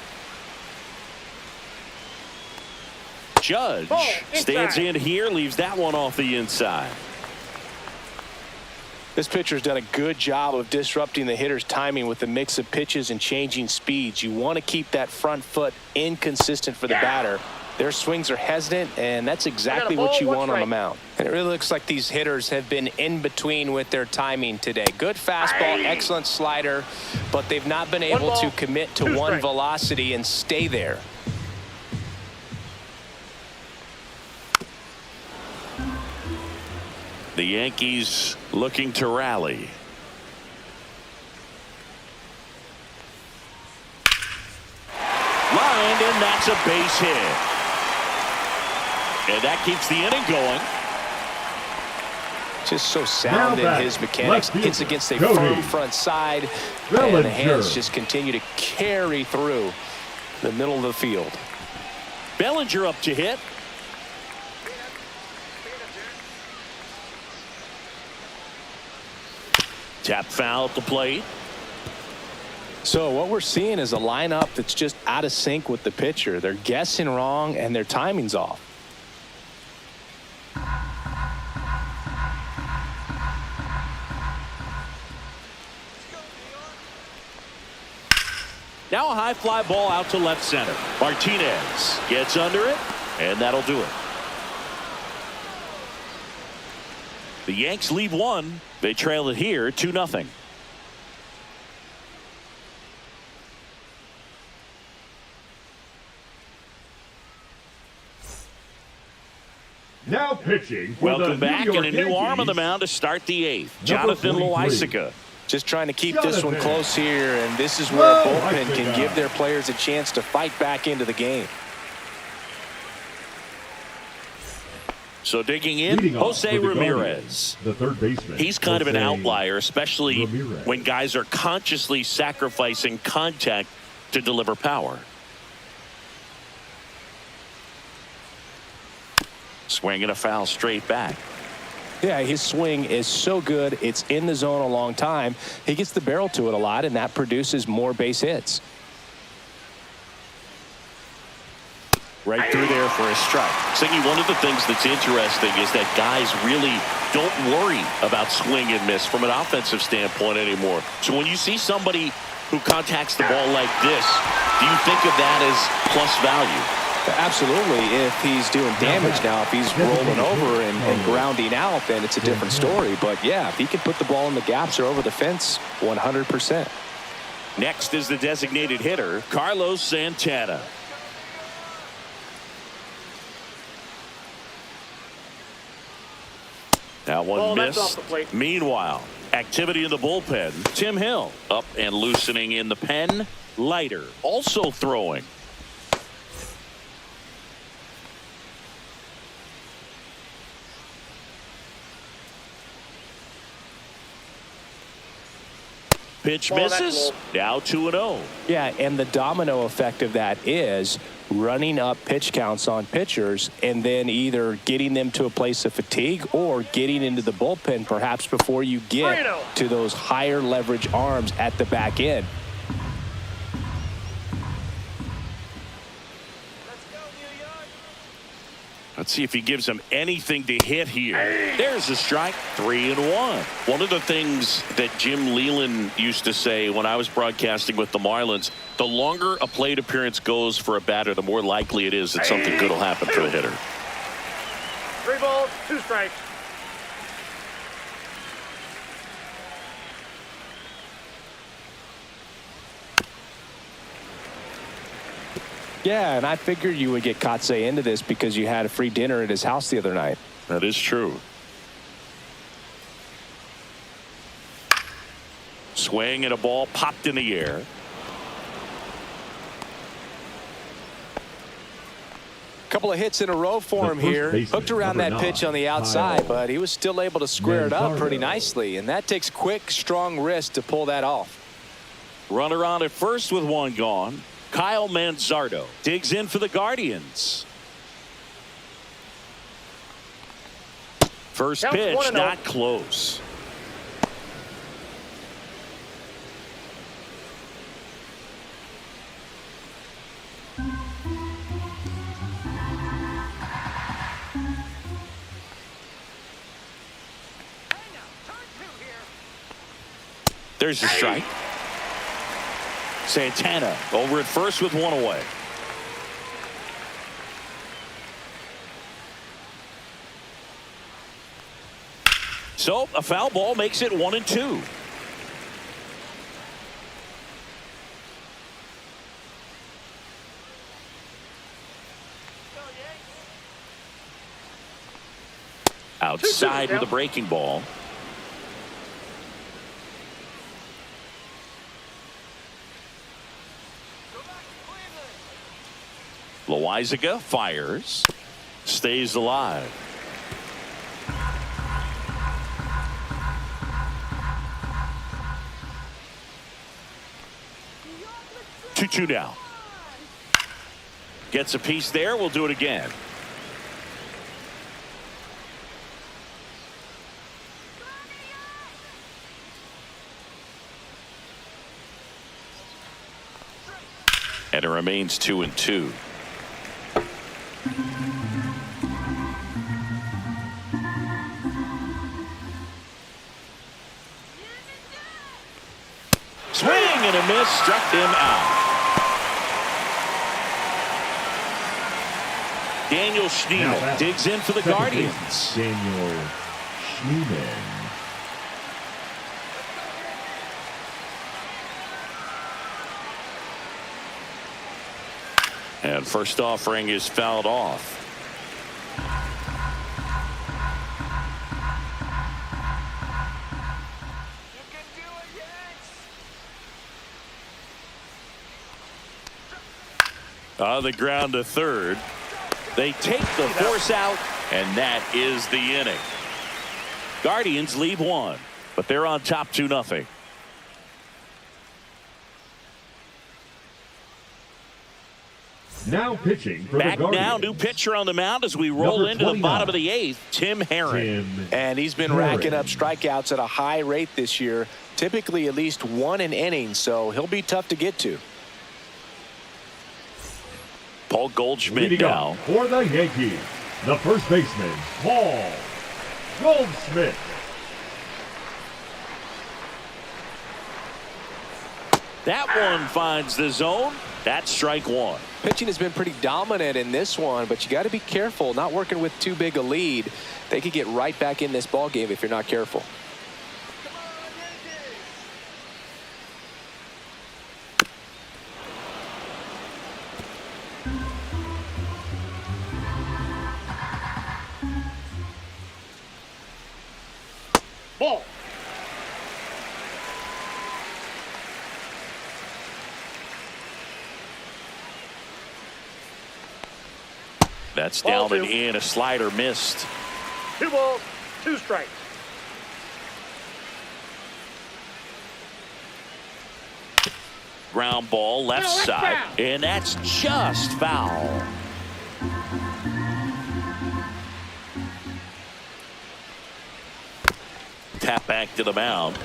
Judge stands in here, leaves that one off the inside.
This pitcher's done a good job of disrupting the hitter's timing with the mix of pitches and changing speeds. You want to keep that front foot inconsistent for the batter. Their swings are hesitant, and that's exactly what you want on the mound. And it really looks like these hitters have been in between with their timing today. Good fastball, excellent slider, but they've not been able to commit to one velocity and stay there.
The Yankees looking to rally. Lined, and that's a base hit. And that keeps the inning going.
Just so sound in his mechanics. Hits against a firm front side, and the hands just continue to carry through the middle of the field.
Bellinger up to hit. Tap foul at the plate.
So what we're seeing is a lineup that's just out of sync with the pitcher. They're guessing wrong and their timing's off.
Now a high fly ball out to left center. Martinez gets under it, and that'll do it. The Yanks lead 1. They trail it here 2-0.
Now pitching for
Welcome
the
back,
New York
and a new arm on the
Yankees,
mound to start the 8th.
Number
Jonathan
43.
Loaisiga.
Just trying to keep this one close here, and this is where a bullpen can give their players a chance to fight back into the game.
So digging in,
Leading off
Jose
for the
Ramirez.
Guardians, the third baseman.
He's kind of an
Jose
outlier, especially
Ramirez.
when guys are consciously sacrificing contact to deliver power. Swing and a foul straight back.
Yeah, his swing is so good. It's in the zone a long time. He gets the barrel to it a lot, and that produces more base hits.
Right through there for a strike. Singy, one of the things that's interesting is that guys really don't worry about swing and miss from an offensive standpoint anymore. So when you see somebody who contacts the ball like this, do you think of that as plus value?
Absolutely. If he's doing damage now, if he's rolling over and grounding out, then it's a different story. But yeah, if he can put the ball in the gaps or over the fence, 100%.
Next is the designated hitter, Carlos Santana. That one
that's off
missed.
the plate.
Meanwhile, activity in the bullpen. Tim Hill up and loosening in the pen. Leiter also throwing. Pitch misses. Now 2-0.
Yeah, and the domino effect of that is running up pitch counts on pitchers and then either getting them to a place of fatigue or getting into the bullpen perhaps before you get to those higher leverage arms at the back end.
Let's see if he gives him anything to hit here. There's a strike. 3-1. One of the things that Jim Leland used to say when I was broadcasting with the Marlins, the longer a plate appearance goes for a batter, the more likely it is that something good will happen for the hitter.
3 balls, 2 strikes.
Yeah, and I figured you would get Kotsay into this because you had a free dinner at his house the other night.
That is true. Swing and a ball popped in the air.
Couple of hits in a row for him here. Hooked around that pitch on the outside, but he was still able to square it up pretty nicely. And that takes quick, strong wrist to pull that off.
Runner on at first with one gone. Kyle Manzardo digs in for the Guardians. First pitch not close. There's the strike. Santana over at first with one away. So a foul ball makes it 1-2. Outside with a breaking ball. Loizaga fires, stays alive. Two down. Gets a piece there. We'll do it again. And it remains 2-2. Swing and a miss, struck him out. Daniel Schneemann digs in for the Guardians.
Daniel Schneemann.
And first offering is fouled off. On the ground to third. They take the force out And that is the inning. Guardians leave one, but they're on top 2-0.
Now pitching for
Back
the Guardians.
now, new pitcher on the mound as we roll
Number
into the
29.
bottom of the 8th, Tim Herron.
And he's been racking up strikeouts at a high rate this year, typically at least one an inning, so he'll be tough to get to.
Paul Goldschmidt
Leading
now.
up for the Yankees, the first baseman, Paul Goldschmidt.
That one finds the zone. That's strike one.
Pitching has been pretty dominant in this one, but you got to be careful not working with too big a lead. They could get right back in this ball game if you're not careful.
Ball.
That's
Ball
down and
two.
in. A slider missed.
2 balls, 2 strikes.
Ground ball left
No, that's
side.
foul.
And that's just foul. Tap back to the mound.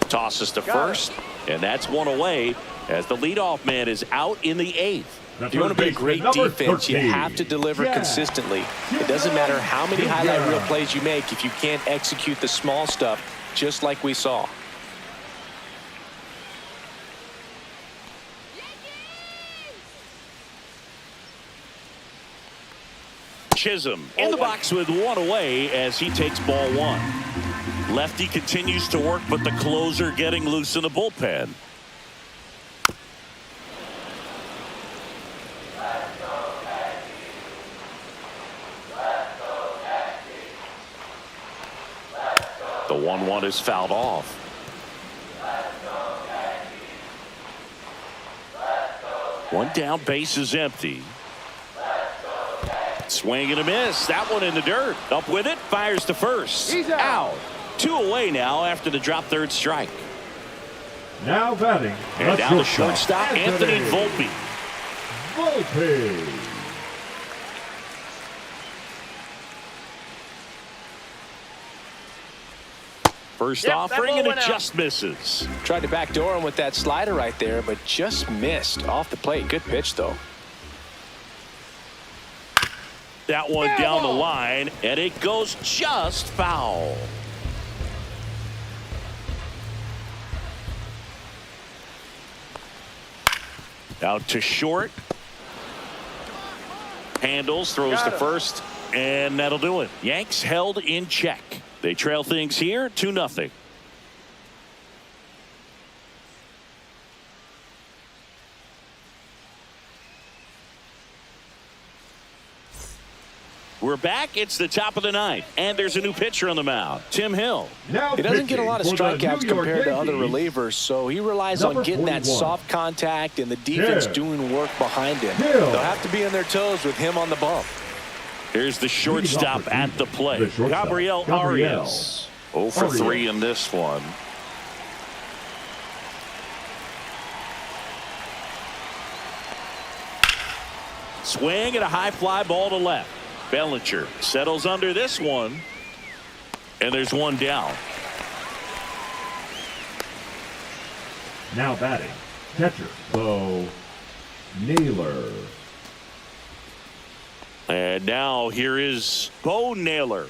Tosses to
Got
first. And that's one away as the leadoff man is out in the 8th.
If you want to be a great defense, you have to deliver consistently. It doesn't matter how many highlight reel plays you make if you can't execute the small stuff, just like we saw.
Chisholm in the box with one away as he takes ball one. Lefty continues to work, but the closer getting loose in the bullpen. The 1-1 is fouled off. One down, base is empty. Swing and a miss. That one in the dirt. Up with it, fires to first.
He's out.
2 away now after the drop third strike.
Now batting.
And down the shortstop, Anthony Volpe.
Volpe.
First
Yep, that
offering,
ball
and it
went out.
just misses.
Tried to backdoor him with that slider right there, but just missed off the plate. Good pitch, though.
That one
Foul
down the
ball.
line, and it goes just foul. Out to short. Handles, throws
Got
to
it.
first, and that'll do it. Yanks held in check. They trail things here 2-0. We're back. It's the top of the 9th, and there's a new pitcher on the mound, Tim Hill.
Now
He doesn't get a lot of
pitching for the
strikeouts
New York
compared to other
Yankees,
relievers, so he relies
Number
on getting that
41.
soft contact and the defense
Hill.
doing work behind him.
Hill.
They'll have to be on their toes with him on the bump.
Here's the shortstop at the plate,
The shortstop,
Gabriel
Gabriel.
Arias. 0 for 3 in this one. Swing and a high fly ball to left. Bellinger settles under this one, and there's one down.
Now batting. Catcher, Bo Naylor.
And now here is Bo Naylor.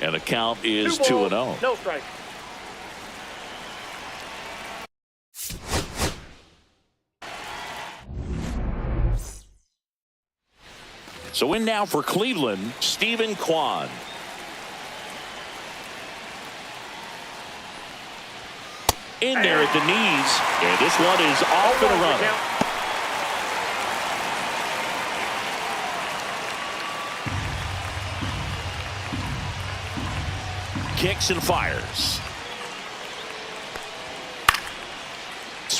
And the count is
2 balls,
2-0.
no strike.
So in now for Cleveland, Stephen Kwan. In there at the knees, and this one is off and a run. Kicks and fires.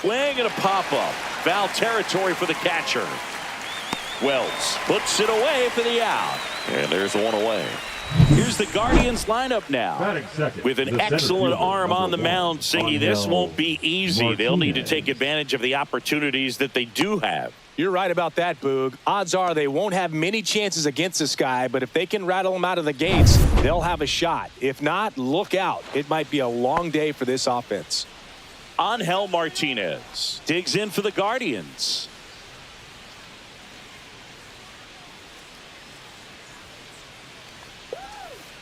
swing and a pop-up. Foul territory for the catcher. Wells puts it away for the out. And there's one away. Here's the Guardians lineup now. With an excellent arm on the mound, Singy, this won't be easy. They'll need to take advantage of the opportunities that they do have.
You're right about that, Boog. Odds are they won't have many chances against this guy, but if they can rattle him out of the gates, they'll have a shot. If not, look out. It might be a long day for this offense.
Angel Martinez digs in for the Guardians.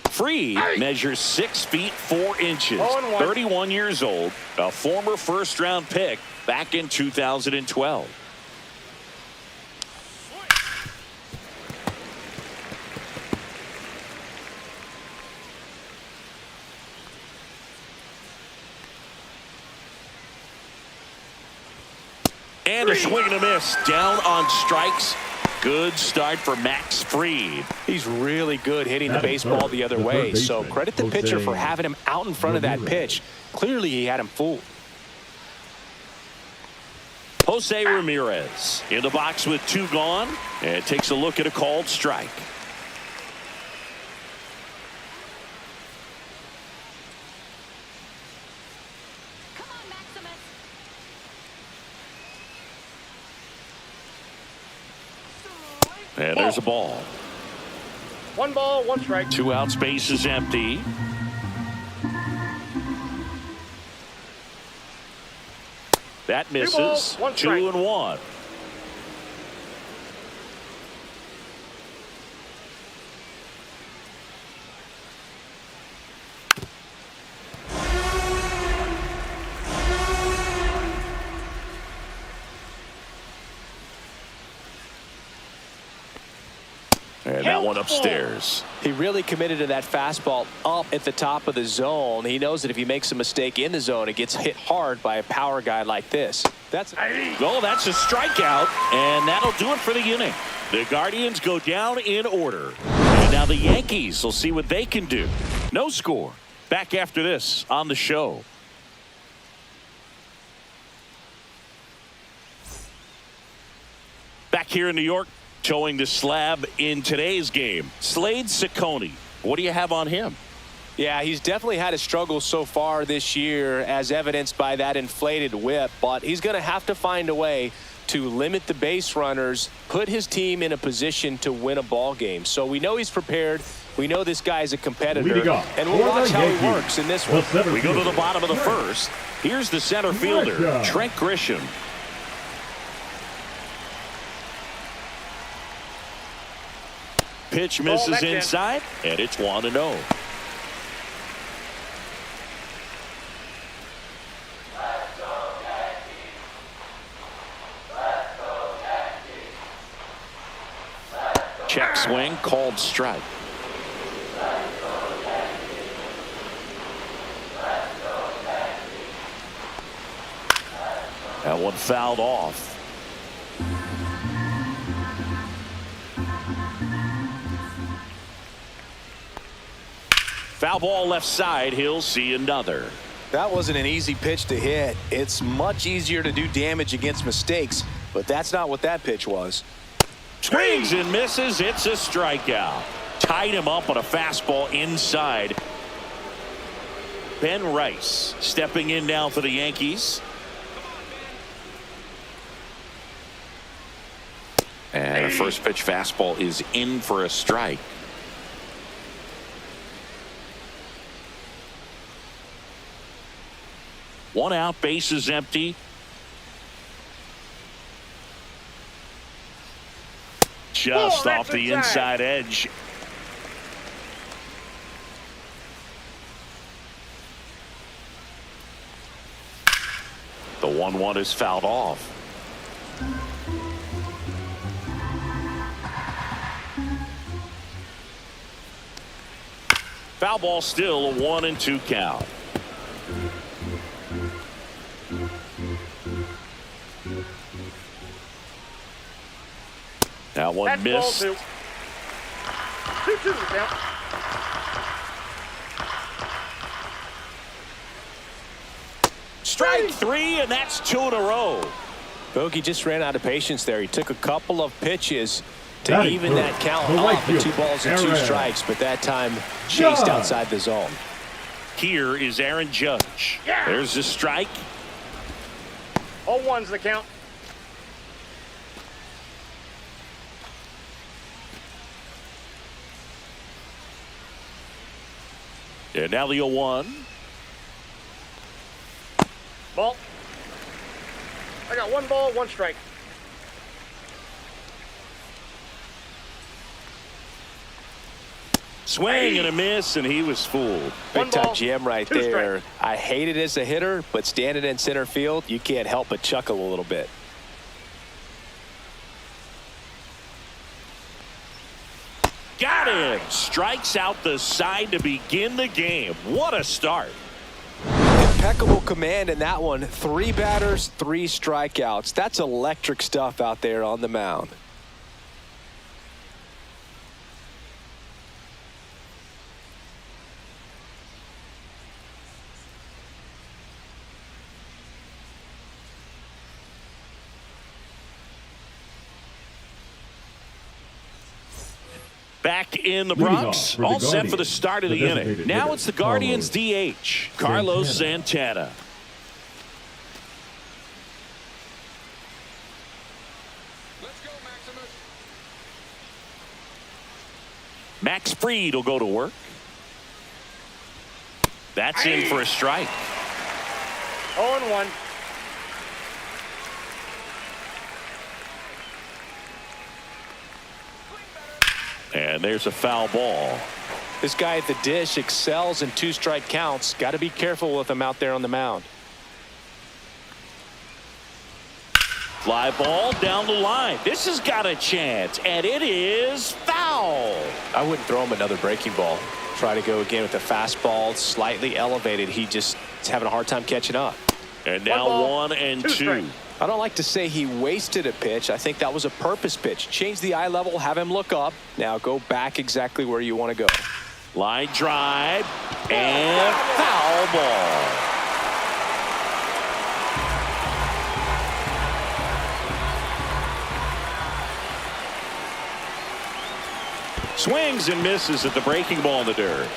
Freed measures 6 feet 4 inches, 31 years old, a former first-round pick back in 2012. And a swing and a miss down on strikes. Good start for Max Fried.
He's really good hitting the baseball the other way, so credit the pitcher for having him out in front of that pitch. Clearly he had him fooled.
Jose Ramirez in the box with 2 gone and takes a look at a called strike. And there's a ball.
1 ball, 1 strike.
2 outs, base is empty. That misses. 2-1. And that one upstairs.
He really committed to that fastball up at the top of the zone. He knows that if he makes a mistake in the zone, it gets hit hard by a power guy like this. That's
a strikeout, and that'll do it for the inning. The Guardians go down in order. And now the Yankees will see what they can do. No score. Back after this on the show. Back here in New York, showing the slab in today's game. Slade Ciccone, what do you have on him?
Yeah, he's definitely had a struggle so far this year, as evidenced by that inflated whip, but he's going to have to find a way to limit the base runners, put his team in a position to win a ball game. So we know he's prepared. We know this guy's a competitor, and we'll watch how he works in this one.
We go to the bottom of the first. Here's the center fielder, Trent Grisham. Pitch misses inside, and it's 1-0. Check swing, called strike. That one fouled off. Foul ball left side. He'll see another.
That wasn't an easy pitch to hit. It's much easier to do damage against mistakes, but that's not what that pitch was.
Swings and misses. It's a strikeout. Tied him up on a fastball inside. Ben Rice stepping in now for the Yankees. And a first pitch fastball is in for a strike. One out, base is empty. Just off the inside edge. The 1-1 is fouled off. Foul ball, still a 1-2 count. That one missed.
2-2 count.
Strike three, and that's 2 in a row.
Bogey just ran out of patience there. He took a couple of pitches to
Batting
even that
first,
count
the right
off at 2
fielder,
balls and 2
Aaron
strikes, but that time chased
Judge.
outside the zone.
Here is Aaron Judge.
Yeah.
There's the strike.
0-1's the count.
And now the 0-1.
Ball. I got 1 ball, 1 strike.
Swing and a miss, and he was fooled.
Big
1
time
ball,
jam right
2
there.
strikes.
I hate it as a hitter, but standing in center field, you can't help but chuckle a little bit.
Got him. Strikes out the side to begin the game. What a start.
Impeccable command in that one. 3 batters, 3 strikeouts. That's electric stuff out there on the mound.
Back in the
Leading
Bronx,
off for the
all set for the
Guardians,
start of
the
the inning.
designated
Now
hitter,
it's the Guardians DH, Carlos Santana. Max Fried will go to work. That's in for a strike.
0-1.
And there's a foul ball.
This guy at the dish excels in 2-strike counts. Got to be careful with him out there on the mound.
Fly ball down the line. This has got a chance, and it is foul.
I wouldn't throw him another breaking ball. Try to go again with the fastball, slightly elevated. He just is having a hard time catching up.
And now 1 and 2.
strikes.
I don't like to say he wasted a pitch. I think that was a purpose pitch. Change the eye level, have him look up. Now go back exactly where you want to go.
Line drive and foul ball. Swings and misses at the breaking ball in the dirt.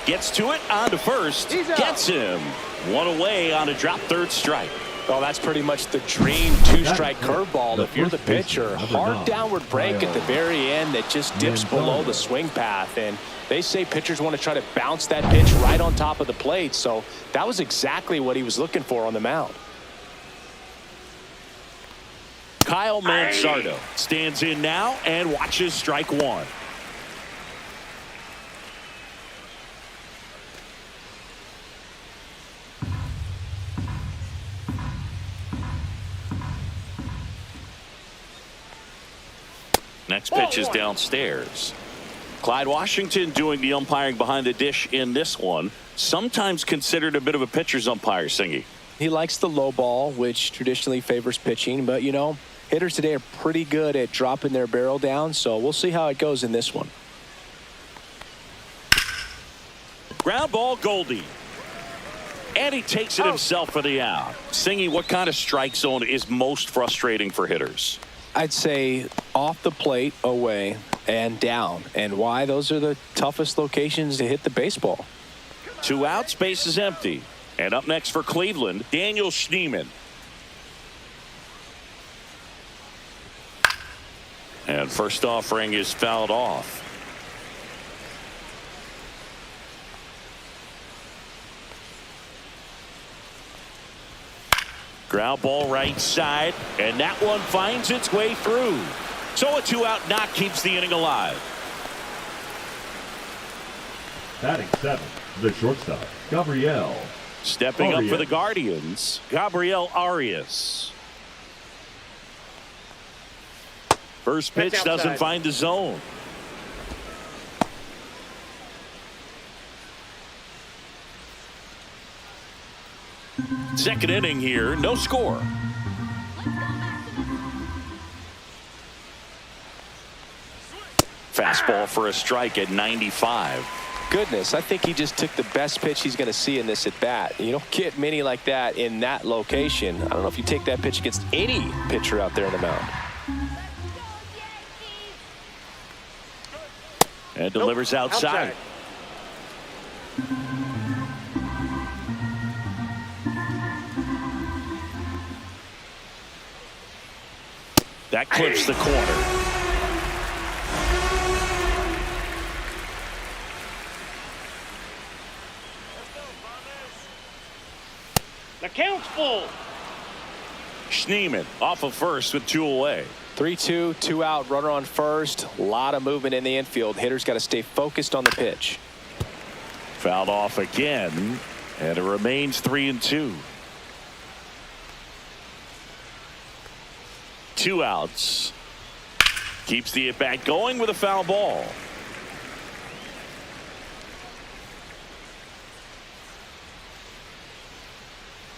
Gets to it, on to first.
He's out.
Gets him. 1 away on a drop 3rd strike.
Well, that's pretty much the dream 2-strike curveball. If you're the pitcher, hard downward break at the very end that just dips below the swing path. And they say pitchers want to try to bounce that pitch right on top of the plate. So that was exactly what he was looking for on the mound.
Kyle Mansardo stands in now and watches strike 1. Next pitch is downstairs. Clyde Washington doing the umpiring behind the dish in this one. Sometimes considered a bit of a pitcher's umpire, Singy.
He likes the low ball, which traditionally favors pitching. But, you know, hitters today are pretty good at dropping their barrel down. So we'll see how it goes in this one.
Ground ball, Goldie. And he takes it himself for the out. Singy, what kind of strike zone is most frustrating for hitters?
I'd say off the plate, away, and down. And why? Those are the toughest locations to hit the baseball.
2 outs, base is empty. And up next for Cleveland, Daniel Schneemann. And first offering is fouled off. Ground ball right side, and that one finds its way through. So a 2-out knock keeps the inning alive.
Batting 7th, the shortstop, Gabriel.
Stepping up for
Arias.
the Guardians, Gabriel Arias. First pitch
Pitch
doesn't
outside.
find the zone. Second inning here, no score. Fastball for a strike at 95.
goodness, I think he just took the best pitch he's going to see in this at bat. You don't get many like that in that location. I don't know if you take that pitch against any pitcher out there on the mound.
And delivers outside. That clips the corner.
The count's full.
Schneemann off of first with 2 away.
3-2, 2 out, runner on first. A lot of movement in the infield. Hitters got to stay focused on the pitch.
Fouled off again, and it remains 3-2. 2 outs. Keeps the at-bat going with a foul ball.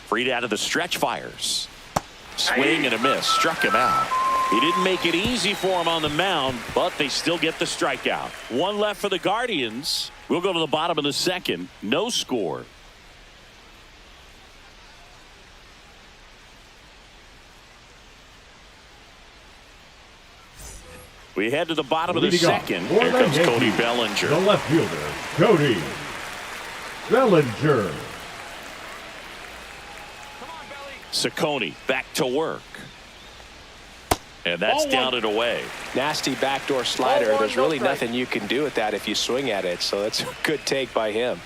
Freed out of the stretch, fires. Swing and a miss. Struck him out. He didn't make it easy for him on the mound, but they still get the strikeout. 1 left for the Guardians. We'll go to the bottom of the second. No score. We head to the bottom of the second. Here comes Cody Bellinger.
The left fielder, Cody Bellinger.
Ciccone back to work. And that's down and away.
Nasty backdoor slider. There's really nothing you can do with that if you swing at it. So that's a good take by him.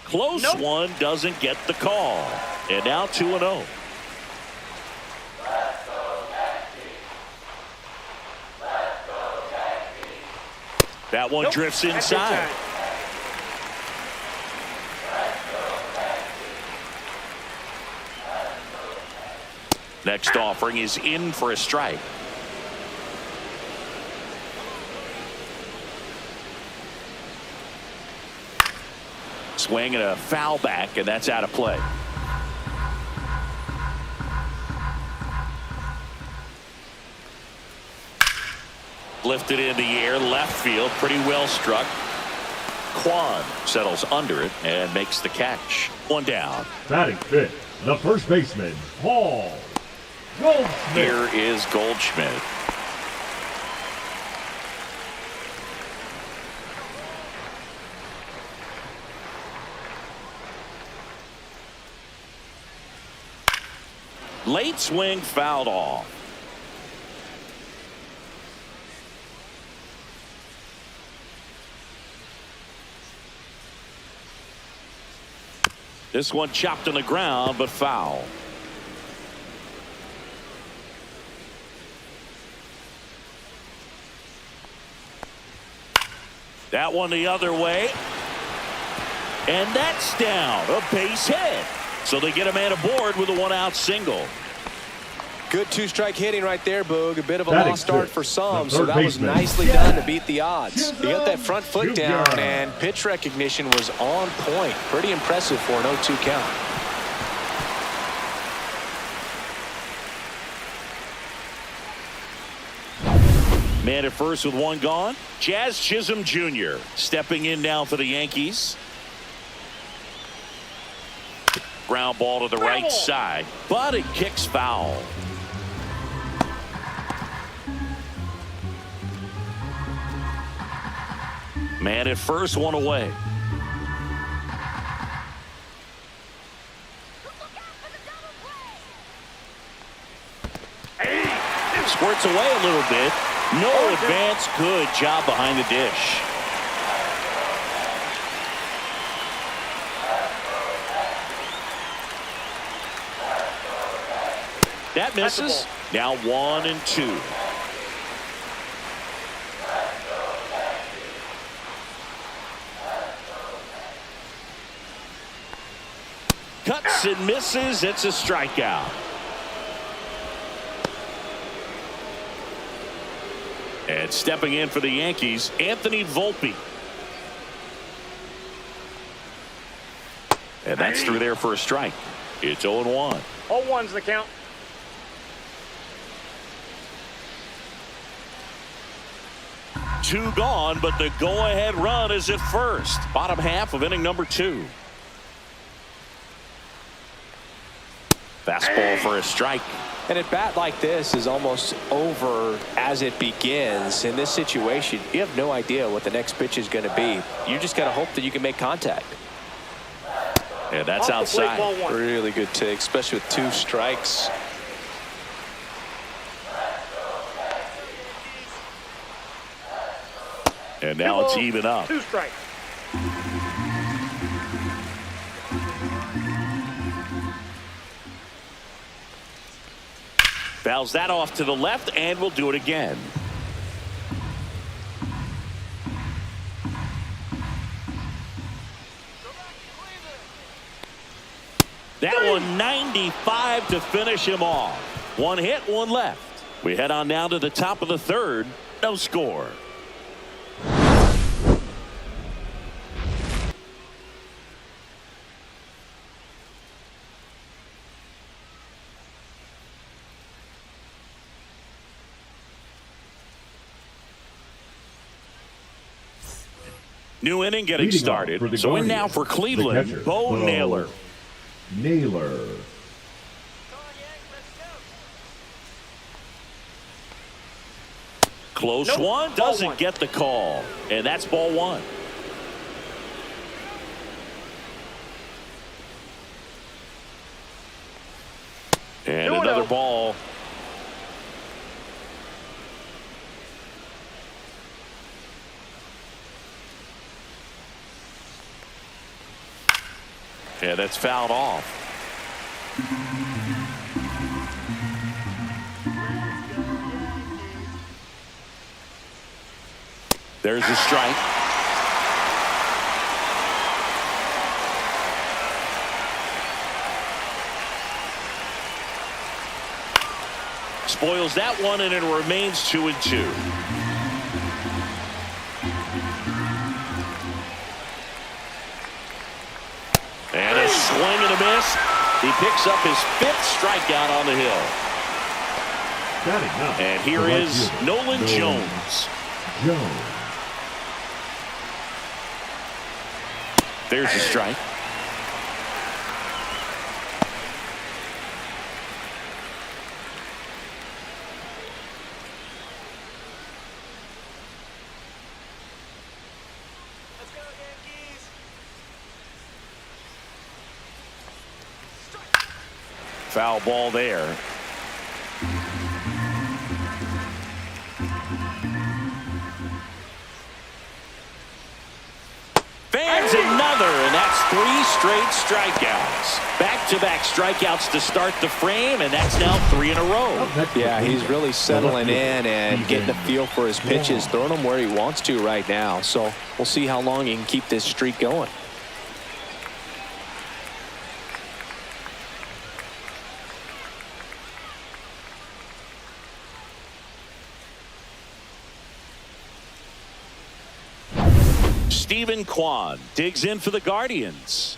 Close one doesn't get the call. And now 2-0. That one drifts inside. Next offering is in for a strike. Swing and a foul back, and that's out of play. Lifted in the air, left field, pretty well struck. Kwan settles under it and makes the catch. 1 down.
Batting fifth, the first baseman, Paul Goldschmidt.
Here is Goldschmidt. Late swing fouled off. This one chopped on the ground, but foul. That one the other way. And that's down. A base hit. So they get a man aboard with a 1-out single.
Good 2-strike hitting right there, Boog. A bit of a lost start for some, so that was
baseman.
nicely done to beat the odds. He got that front foot down, and pitch recognition was on point. Pretty impressive for an 0-2 count.
Man at first with 1 gone. Jazz Chisholm Jr. stepping in now for the Yankees. Ground ball to the right side, but it kicks foul. Man at first, 1 away. Squirts away a little bit. No advance. Good job behind the dish. That misses. Now 1-2. Cuts and misses. It's a strikeout. And stepping in for the Yankees, Anthony Volpe. And that's through there for a strike. It's 0-1.
0-1's the count.
2 gone, but the go-ahead run is at first. Bottom half of inning number 2. Fastball for a strike.
And a bat like this is almost over as it begins. In this situation, you have no idea what the next pitch is going to be. You just got to hope that you can make contact.
And that's outside.
Really good take, especially with 2 strikes.
And now it's even up.
2 strikes.
Fouls that off to the left, and we'll do it again. That one 95 to finish him off. 1 hit, 1 left. We head on now to the top of the 3rd. No score. New inning getting
Leading
started.
off for the
So in
Guardians,
now for
the
Cleveland,
catcher,
Bo Naylor.
Naylor.
Close
Nope.
one,
Ball
doesn't
1.
get the call. And that's ball 1. And another ball. Yeah, that's fouled off. There's a strike. Spoils that one, and it remains 2-2. And a swing and a miss. He picks up his 5th strikeout on the hill. And here is Nolan Jones. There's a strike.
Let's go, Yankees.
Foul ball there. Fans another, and that's 3 straight strikeouts. Back-to-back strikeouts to start the frame, and that's now 3 in a row.
Yeah, he's really settling in and getting a feel for his pitches, throwing them where he wants to right now. So we'll see how long he can keep this streak going.
Steven Kwan digs in for the Guardians.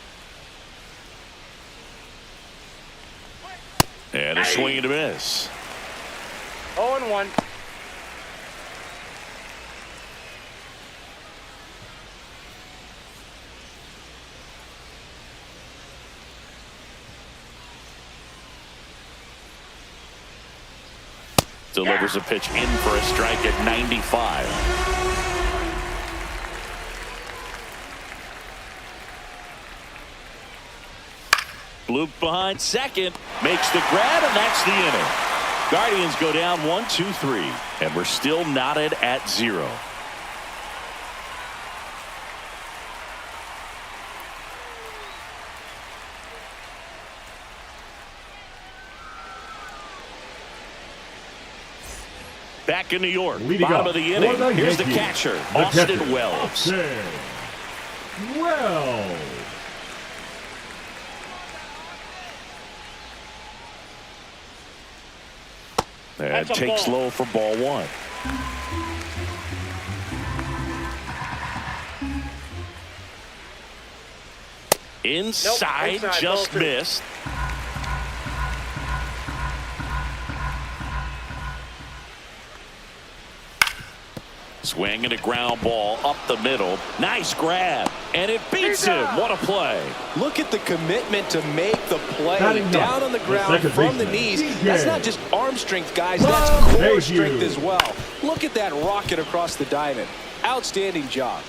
And a swing and a miss.
0-1.
Delivers a pitch in for a strike at 95. Luke behind second, makes the grab, and that's the inning. Guardians go down 1-2-3, and we're still knotted at 0. Back in New York,
Leading
bottom
up
of the inning.
for the
Here's the
Yankees,
catcher,
the
Austin
catcher,
Wells.
Austin Wells.
And
That's a
takes
ball.
low for ball 1. Inside,
inside,
just
ball 2.
missed. Swing and a ground ball up the middle. Nice grab. And it beats him. What a play.
Look at the commitment to make the play.
Batting
Down on the ground
second
from the
baseman,
knees.
DJ.
That's not just arm strength, guys. That's core
Thank
strength
you.
as well. Look at that rocket across the diamond. Outstanding job.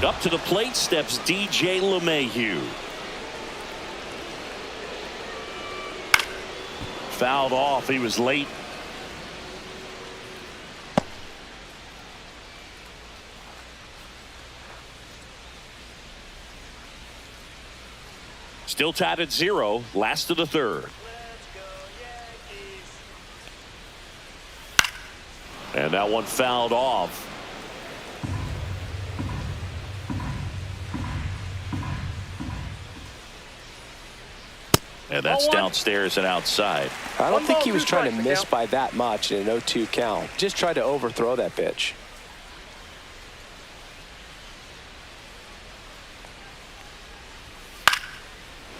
Up to the plate steps DJ LeMahieu. Fouled off. He was late. Still tied at 0. Last of the third. And that one fouled off. And that's downstairs and outside.
I don't think he was
2
trying to
strikes,
miss
Miguel.
by that much in an 0-2 count. Just tried to overthrow that pitch.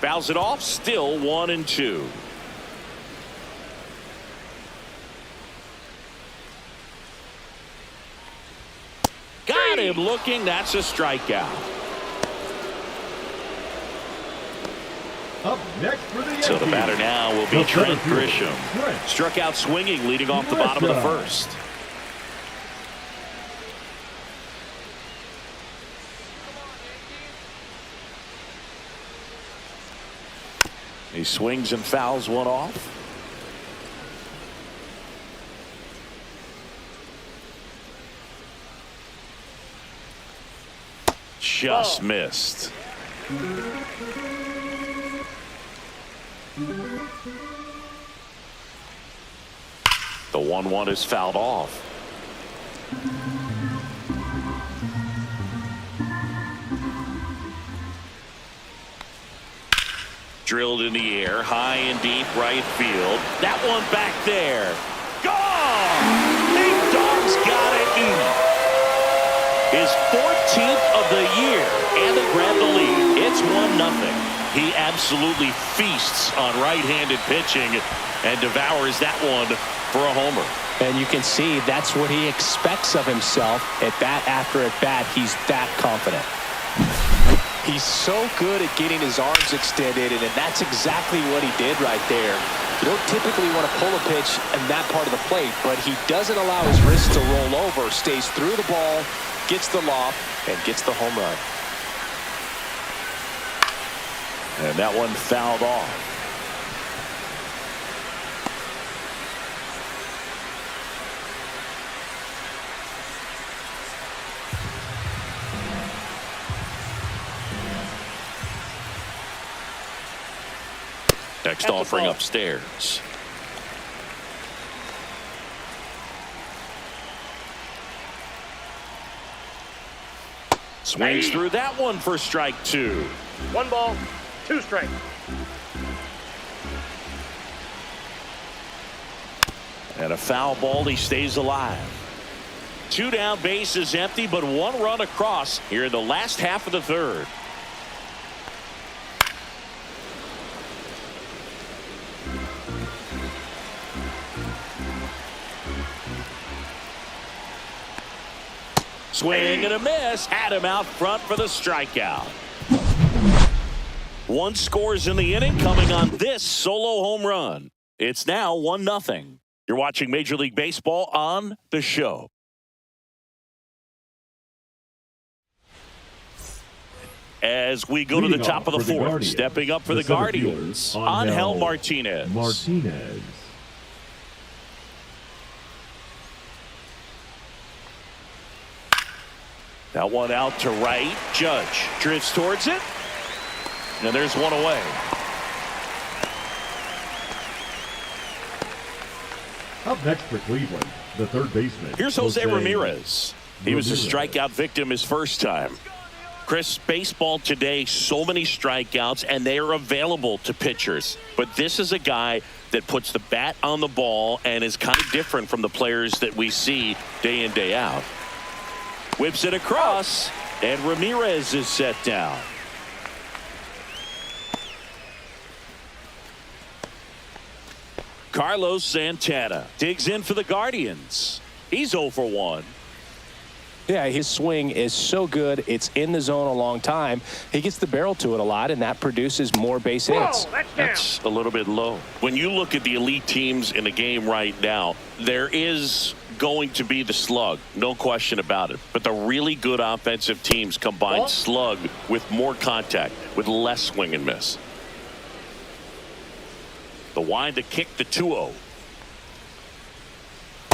Fouls it off. Still 1-2. Got him looking. That's a strikeout.
Up next for the Yankees.
So the batter now will be
The
Trent
center fielder,
Grisham.
Trent.
Struck out swinging, leading off the bottom of the first. He swings and fouls one off. Just missed. The 1-1 is fouled off. Drilled in the air, high and deep right field. That one back there. Gone! Big Dog's got it in. His 14th of the year, and they grab the lead. It's 1-0. He absolutely feasts on right-handed pitching and devours that one for a homer.
And you can see that's what he expects of himself at bat after at bat. He's that confident. He's so good at getting his arms extended, and that's exactly what he did right there. You don't typically want to pull a pitch in that part of the plate, but he doesn't allow his wrists to roll over, stays through the ball, gets the loft, and gets the home run.
And that one fouled off. Next offering upstairs. Swings through that one for strike 2.
1 ball, 2 strikes.
And a foul ball. He stays alive. 2 down, bases empty, but 1 run across here in the last half of the third. Swing and a miss. Had him out front for the strikeout. 1 scores in the inning, coming on this solo home run. It's now 1-0. You're watching Major League Baseball on The Show. As we go to the top of the fourth, stepping up for the Guardians, Angel Martinez. That one out to right. Judge drifts towards it. And there's one away.
Up next for Cleveland, the third baseman.
Here's Jose Ramirez. He was a strikeout victim his first time. Chris, baseball today, so many strikeouts, and they are available to pitchers. But this is a guy that puts the bat on the ball and is kind of different from the players that we see day in, day out. Whips it across, and Ramirez is set down. Carlos Santana digs in for the Guardians. He's 0 for 1.
Yeah, his swing is so good. It's in the zone a long time. He gets the barrel to it a lot, and that produces more base hits.
Whoa,
That's a little bit low. When you look at the elite teams in the game right now, there is going to be the slug, no question about it. But the really good offensive teams combine slug with more contact, with less swing and miss. The wind to kick the 2-0.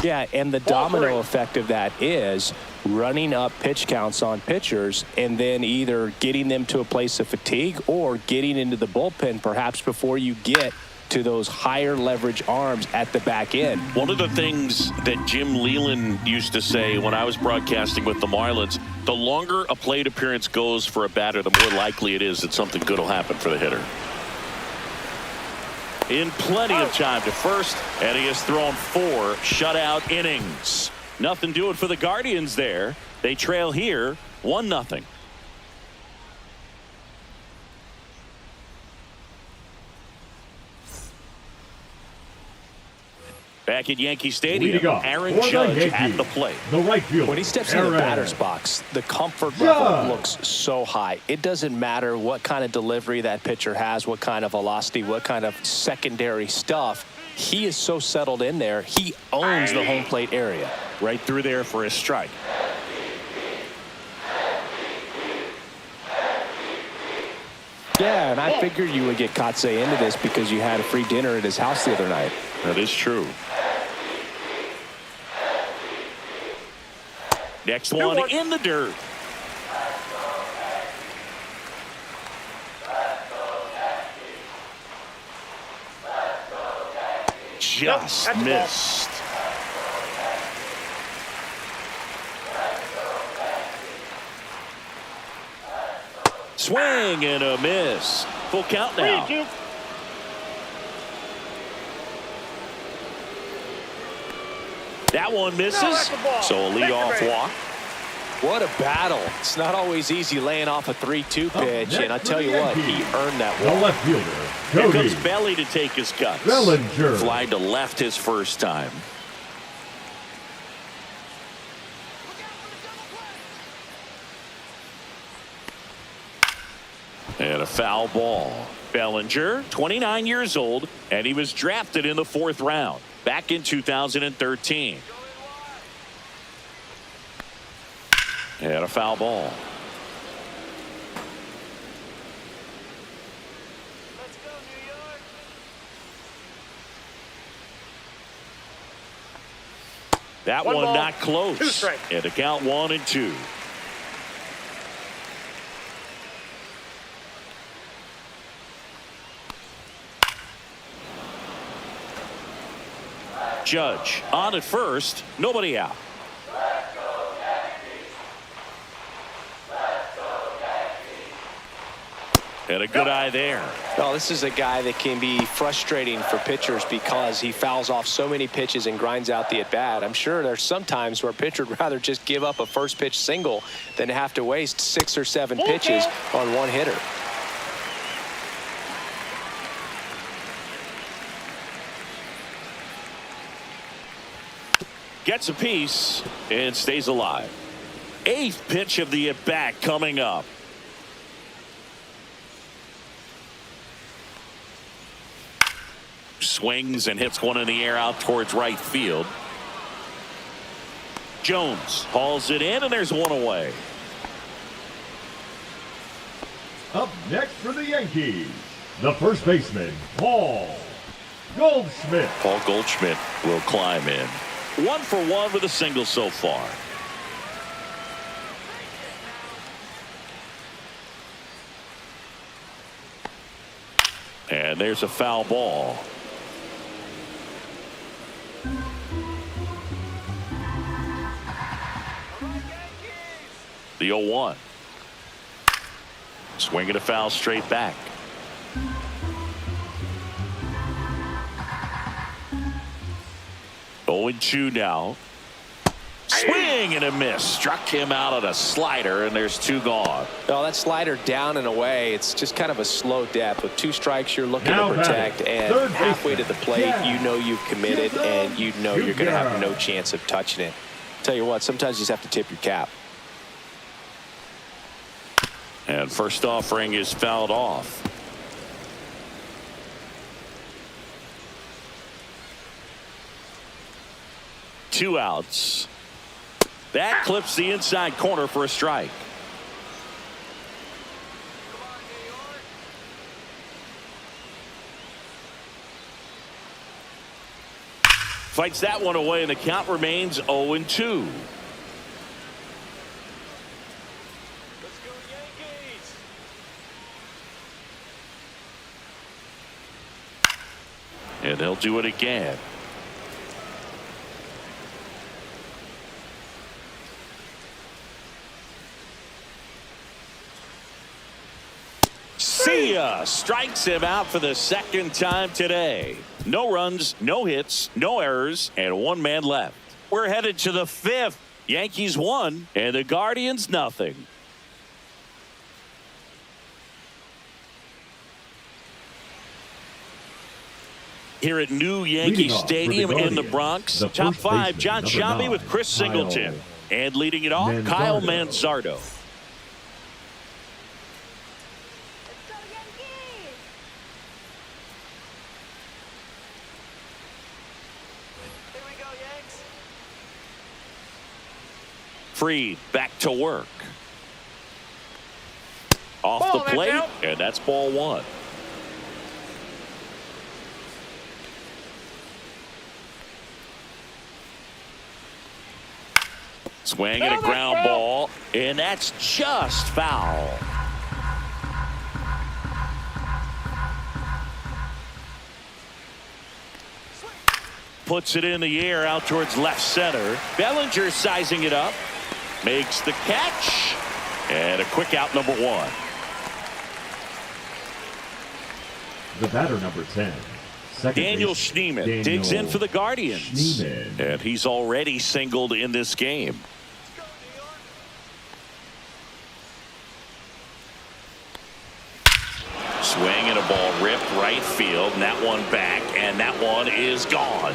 Yeah, and the domino effect of that is running up pitch counts on pitchers and then either getting them to a place of fatigue or getting into the bullpen perhaps before you get to those higher leverage arms at the back end.
One of the things that Jim Leyland used to say when I was broadcasting with the Marlins, the longer a plate appearance goes for a batter, the more likely it is that something good will happen for the hitter. In plenty of time to first, and he has thrown 4 shutout innings. Nothing doing for the Guardians there. They trail here 1-0. Back at Yankee Stadium, Aaron Judge at the plate.
The right fielder.
When he steps into the batter's box, the comfort level looks so high. It doesn't matter what kind of delivery that pitcher has, what kind of velocity, what kind of secondary stuff. He is so settled in there. He owns the home plate area.
Right through there for a strike.
Yeah, and I figured you would get Kotsay into this because you had a free dinner at his house the other night.
That is true. Next one in the dirt. Just missed. Swing and a miss. Full count now. That one misses. So a leadoff walk.
What a battle. It's not always easy laying off a 3-2 pitch, and I tell you what, he earned that
The
walk.
left fielder,
Here
Cody
comes Belly to take his cuts.
Bellinger.
Fly to left his first time. And a foul ball. Bellinger, 29 years old, and he was drafted in the 4th round back in 2013. And a foul ball.
Let's go, New York.
That one
ball,
not close.
2 strikes.
And a count 1-2. Judge on at first, nobody out. And a good eye there.
Well, this is a guy that can be frustrating for pitchers because he fouls off so many pitches and grinds out the at-bat. I'm sure there's some times where a pitcher would rather just give up a first pitch single than have to waste 6 or 7 pitches on one hitter.
Gets a piece and stays alive. 8th pitch of the at-bat coming up. Swings and hits one in the air out towards right field. Jones hauls it in, and there's one away.
Up next for the Yankees, the first baseman, Paul Goldschmidt.
Paul Goldschmidt will climb in. 1 for 1 with a single so far. And there's a foul ball. The 0-1. Swinging a foul straight back. Oh, 0-2 now. Swing and a miss. Struck him out on a slider, and there's 2 gone.
Oh, that slider down and away. It's just kind of a slow death. With 2 strikes, you're looking
Now
to protect, and halfway to the plate, you know you've committed, and you know you're going to have no chance of touching it. Tell you what, sometimes you just have to tip your cap.
And first offering is fouled off. Two outs. That clips the inside corner for a strike. Fights that one away, and the count remains 0-2.
Let's go, Yankees!
And they'll do it again. See ya! Strikes him out for the 2nd time today. No runs, no hits, no errors, and 1 man left. We're headed to the 5th. Yankees 1 and the Guardians nothing. Here at New Yankee Stadium in the Bronx, top 5, John Shambi with Chris Singleton. And leading it off, Kyle Manzardo. Freed back to work. Off the plate, and that's ball 1. Swing and a ground ball, and that's just foul. Puts it in the air out towards left center. Bellinger sizing it up. Makes the catch. And a quick out, number 1.
The batter, number 10.
Daniel Schneemann digs in for the Guardians. And he's already singled in this game. Swing and a ball ripped right field, and that one back, and that one is gone.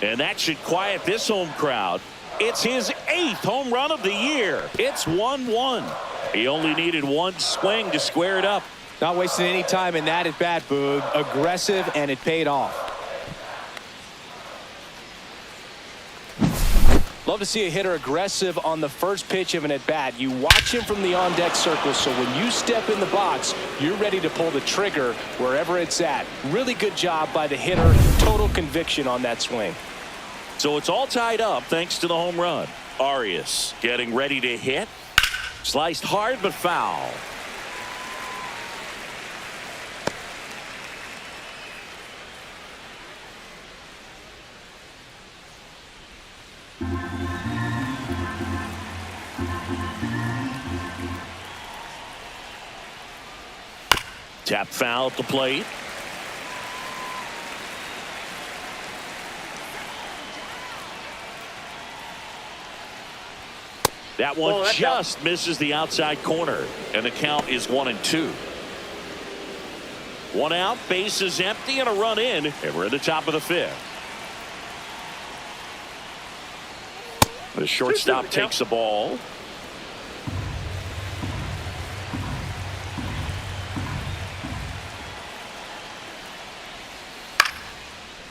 And that should quiet this home crowd. It's his 8th home run of the year. It's 1-1. He only needed 1 swing to square it up.
Not wasting any time in that at bat, Boog. Aggressive, and it paid off. Love to see a hitter aggressive on the first pitch of an at-bat. You watch him from the on-deck circle, so when you step in the box, you're ready to pull the trigger wherever it's at. Really good job by the hitter. Total conviction on that swing.
So it's all tied up thanks to the home run. Arias getting ready to hit. Sliced hard but foul. Tap foul at the plate. That one just misses the outside corner, and the count is 1-2. 1 out, base is empty, and a run in, and we're at the top of the 5th. The shortstop takes the ball.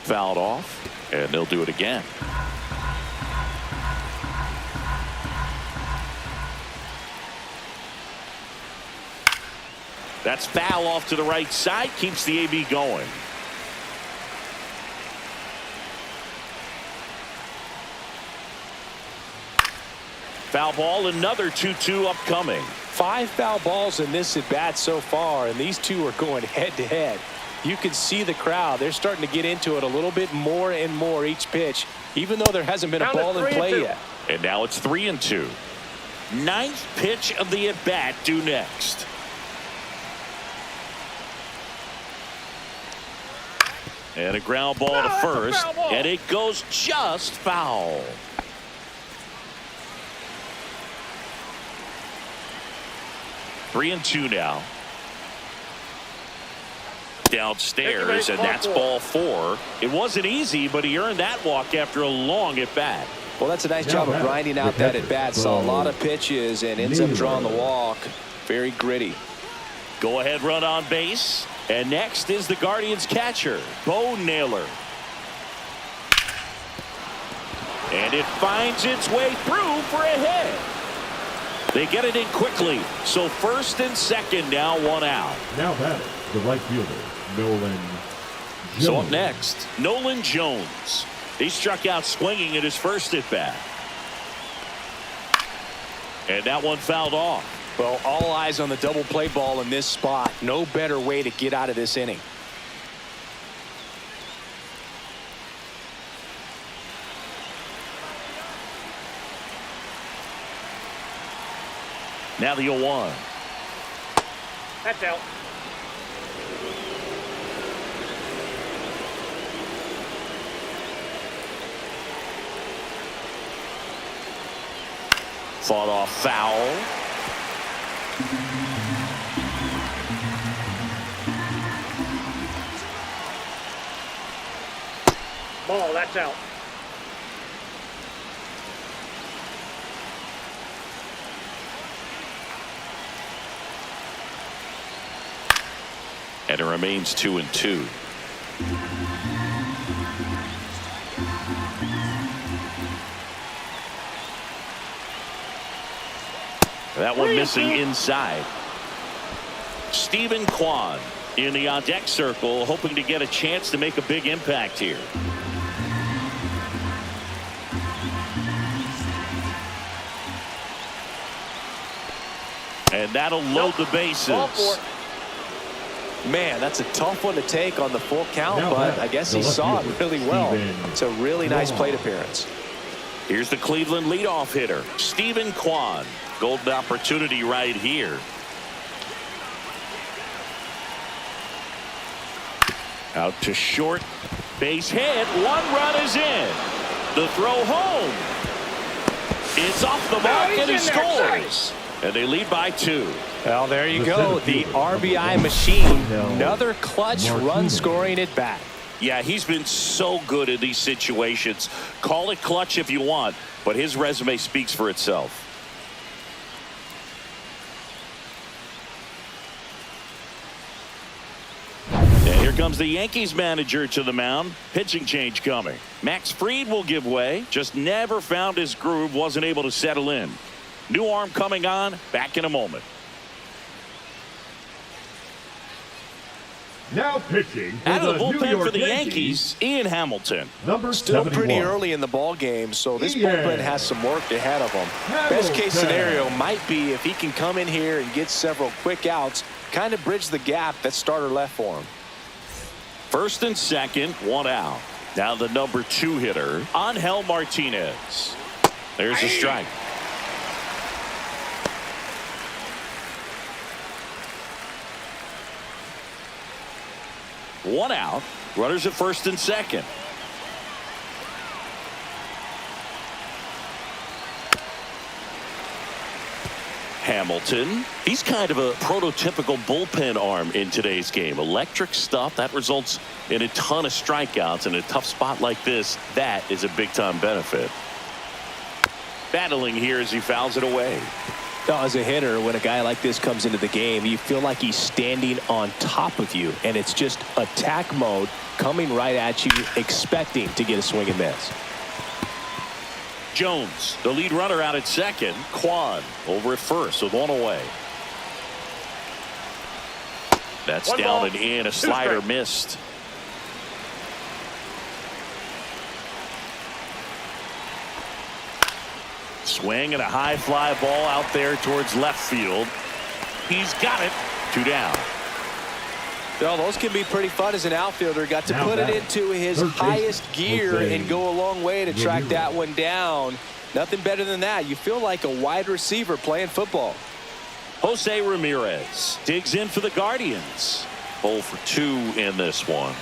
Fouled off, and they'll do it again. That's foul off to the right side, keeps the AB going. Foul ball, another 2-2 upcoming.
5 foul balls in this at bat so far, and these two are going head to head. You can see the crowd. They're starting to get into it a little bit more and more each pitch, even though there hasn't been a ball in play yet.
And now it's 3-2. 9th pitch of the at bat due next. And a ground ball to first, and it goes just foul. Three and two now. Downstairs, and that's ball four. It wasn't easy, but he earned that walk after a long at bat.
Well, that's a nice job of grinding out that at bat. Saw a lot of pitches and ends up drawing the walk. Very gritty.
Go ahead run on base. And next is the Guardians catcher, Bo Naylor. And it finds its way through for a hit. They get it in quickly. So first and second, now one out.
Now batting, the right fielder, Nolan Jones.
So up next, Nolan Jones. He struck out swinging at his first at bat. And that one fouled off.
Well, all eyes on the double play ball in this spot. No better way to get out of this inning.
Now the 0-1.
That's out.
Fought off foul.
Ball, that's out.
And it remains 2-2. That one missing inside. Stephen Kwan in the on-deck circle, hoping to get a chance to make a big impact here. And that'll load the bases.
Man, that's a tough one to take on the full count, but I guess he saw it really well. It's a really nice plate appearance.
Here's the Cleveland leadoff hitter, Stephen Kwan. Golden opportunity right here. Out to short. Base hit. One run is in. The throw home. It's off the mark and he scores. And they lead by 2.
Well, there you go. The RBI machine. Another clutch run scoring at bat.
Yeah, he's been so good in these situations. Call it clutch if you want, but his resume speaks for itself. And here comes the Yankees manager to the mound. Pitching change coming. Max Fried will give way. Just never found his groove. Wasn't able to settle in. New arm coming on. Back in a moment.
Now pitching for
out of the
New
bullpen
York
for the
Yankees,
Ian Hamilton.
Number
Still
71.
pretty early in the ball game, so this bullpen has some work ahead of them. Best case scenario might be if he can come in here and get several quick outs, kind of bridge the gap that starter left for him.
First and second, one out. Now the number 2 hitter, Angel Martinez. There's a strike. One out. Runners at first and second. Hamilton. He's kind of a prototypical bullpen arm in today's game. Electric stuff that results in a ton of strikeouts. In a tough spot like this, that is a big-time benefit. Battling here as he fouls it away.
As a hitter, when a guy like this comes into the game, you feel like he's standing on top of you, and it's just attack mode coming right at you, expecting to get a swing and miss.
Jones, the lead runner out at second. Kwan over at first with one away. That's
One
down
ball,
and in. A
2
slider
strikes.
missed. Swing and a high fly ball out there towards left field. He's got it. 2 down.
Well, those can be pretty fun as an outfielder. Got to put it into his highest gear and go a long way to track that one down. Nothing better than that. You feel like a wide receiver playing football.
Jose Ramirez digs in for the Guardians. 0 for 2 in this one.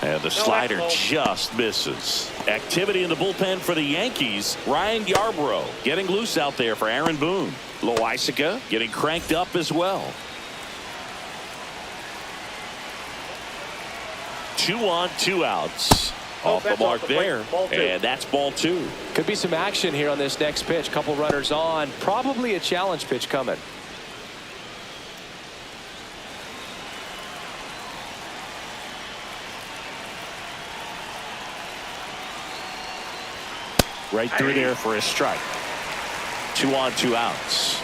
And the slider just misses. Activity in the bullpen for the Yankees. Ryan Yarbrough getting loose out there for Aaron Boone. Loaisiga getting cranked up as well. 2 on, 2 outs. Off the mark there. And that's ball 2.
Could be some action here on this next pitch. Couple runners on. Probably a challenge pitch coming.
Right through there for a strike. 2 on, 2 outs.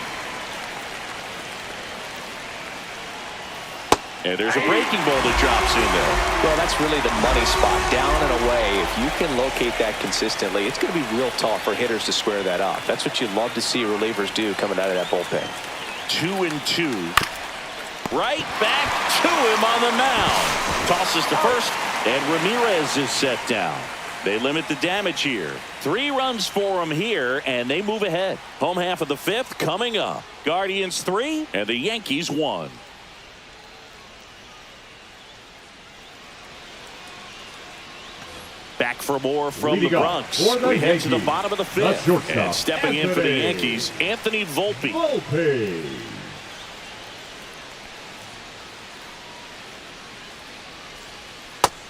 And there's a breaking ball that drops in there.
Well, that's really the money spot. Down and away. If you can locate that consistently, it's going to be real tough for hitters to square that up. That's what you love to see relievers do coming out of that bullpen.
2 and 2. Right back to him on the mound. Tosses to first, and Ramirez is set down. They limit the damage here. 3 runs for them here, and they move ahead. Home half of the 5th coming up. Guardians 3, and the Yankees 1. Back for more from the Bronx. We head to the bottom of the 5th. And stepping in for the Yankees, Anthony Volpe.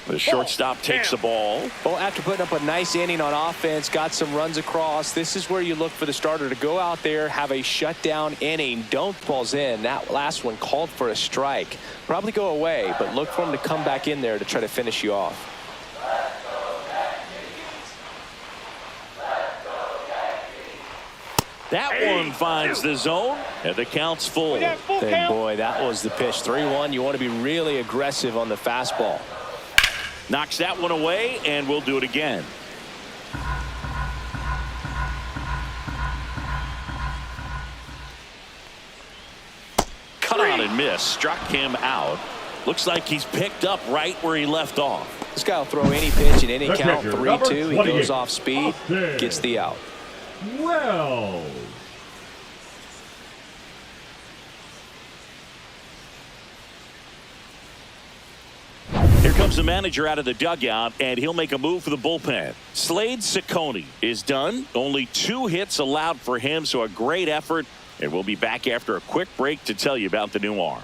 The shortstop takes the ball.
Well, after putting up a nice inning on offense, got some runs across, this is where you look for the starter to go out there, have a shutdown inning. Don't balls in. That last one called for a strike. Probably go away, but look for him to come back in there to try to finish you off.
That one finds the zone, and the count's full.
And boy, that was the pitch. 3-1. You want to be really aggressive on the fastball.
Knocks that one away, and we'll do it again. Cut on and miss. Struck him out. Looks like he's picked up right where he left off.
This guy will throw any pitch in any count. 3-2. He goes off speed, gets the out.
Well.
Here comes the manager out of the dugout, and he'll make a move for the bullpen. Slade Ciccone is done. Only 2 hits allowed for him, so a great effort. And we'll be back after a quick break to tell you about the new arm.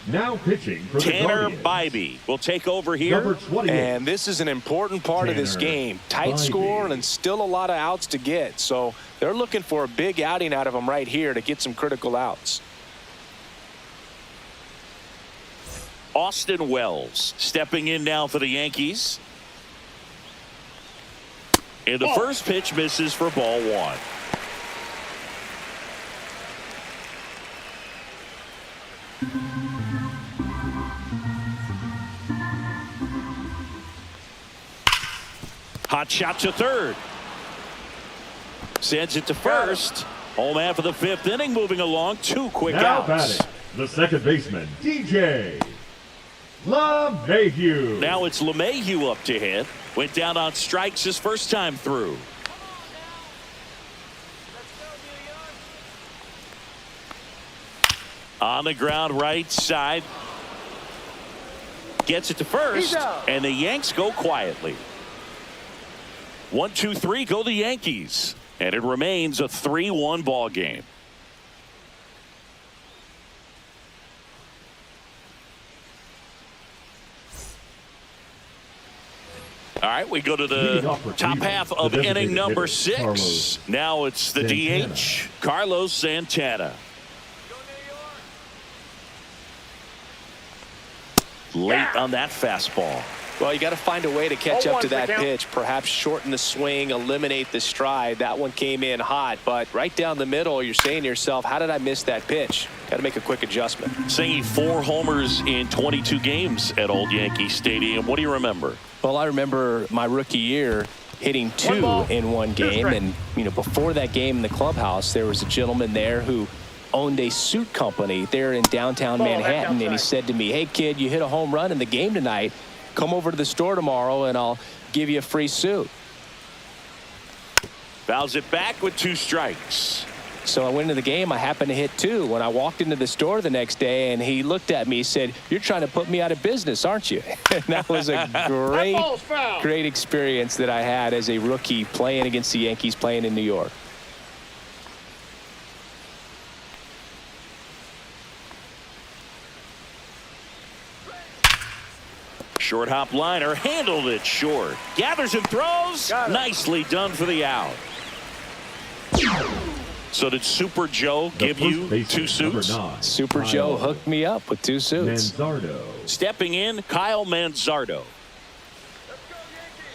Now pitching for the
Tanner
Guardians.
Bybee will take over here.
And this is an important part of this game. Tight score and still a lot of outs to get. So they're looking for a big outing out of him right here to get some critical outs.
Austin Wells stepping in now for the Yankees. And the first pitch misses for ball 1. Hot shot to third. Sends it to first. Home half of the 5th inning moving along. 2 quick outs.
Batting, the second baseman, DJ LeMahieu.
Now it's LeMahieu up to hit. Went down on strikes his first time through. On the ground right side. Gets it to first. And the Yanks go quietly. 1, 2, 3 go the Yankees. And it remains a 3-1 ball game. All right, we go to the top half of inning number 6. Now it's the DH, Carlos Santana. Late on that fastball.
Well, you got to find a way to catch up to that pitch. Perhaps shorten the swing, eliminate the stride. That one came in hot, but right down the middle, you're saying to yourself, how did I miss that pitch? Got to make a quick adjustment.
Saying 4 homers in 22 games at Old Yankee Stadium. What do you remember?
Well, I remember my rookie year hitting 2 in one game. And, you know, before that game in the clubhouse, there was a gentleman there who owned a suit company there in downtown Manhattan. And he said to me, hey, kid, you hit a home run in the game tonight. Come over to the store tomorrow and I'll give you a free suit.
Fouls it back with 2 strikes.
So I went into the game. I happened to hit 2. When I walked into the store the next day, and he looked at me, he said, "You're trying to put me out of business, aren't you?" And that was a great experience that I had as a rookie playing against the Yankees, playing in New York.
Short hop liner, handled it short. Gathers and throws. Nicely done for the out. So did Super Joe give you 2 suits?
Super Joe hooked me up with 2 suits.
Manzardo.
Stepping in, Kyle Manzardo.
Let's go, Yankees.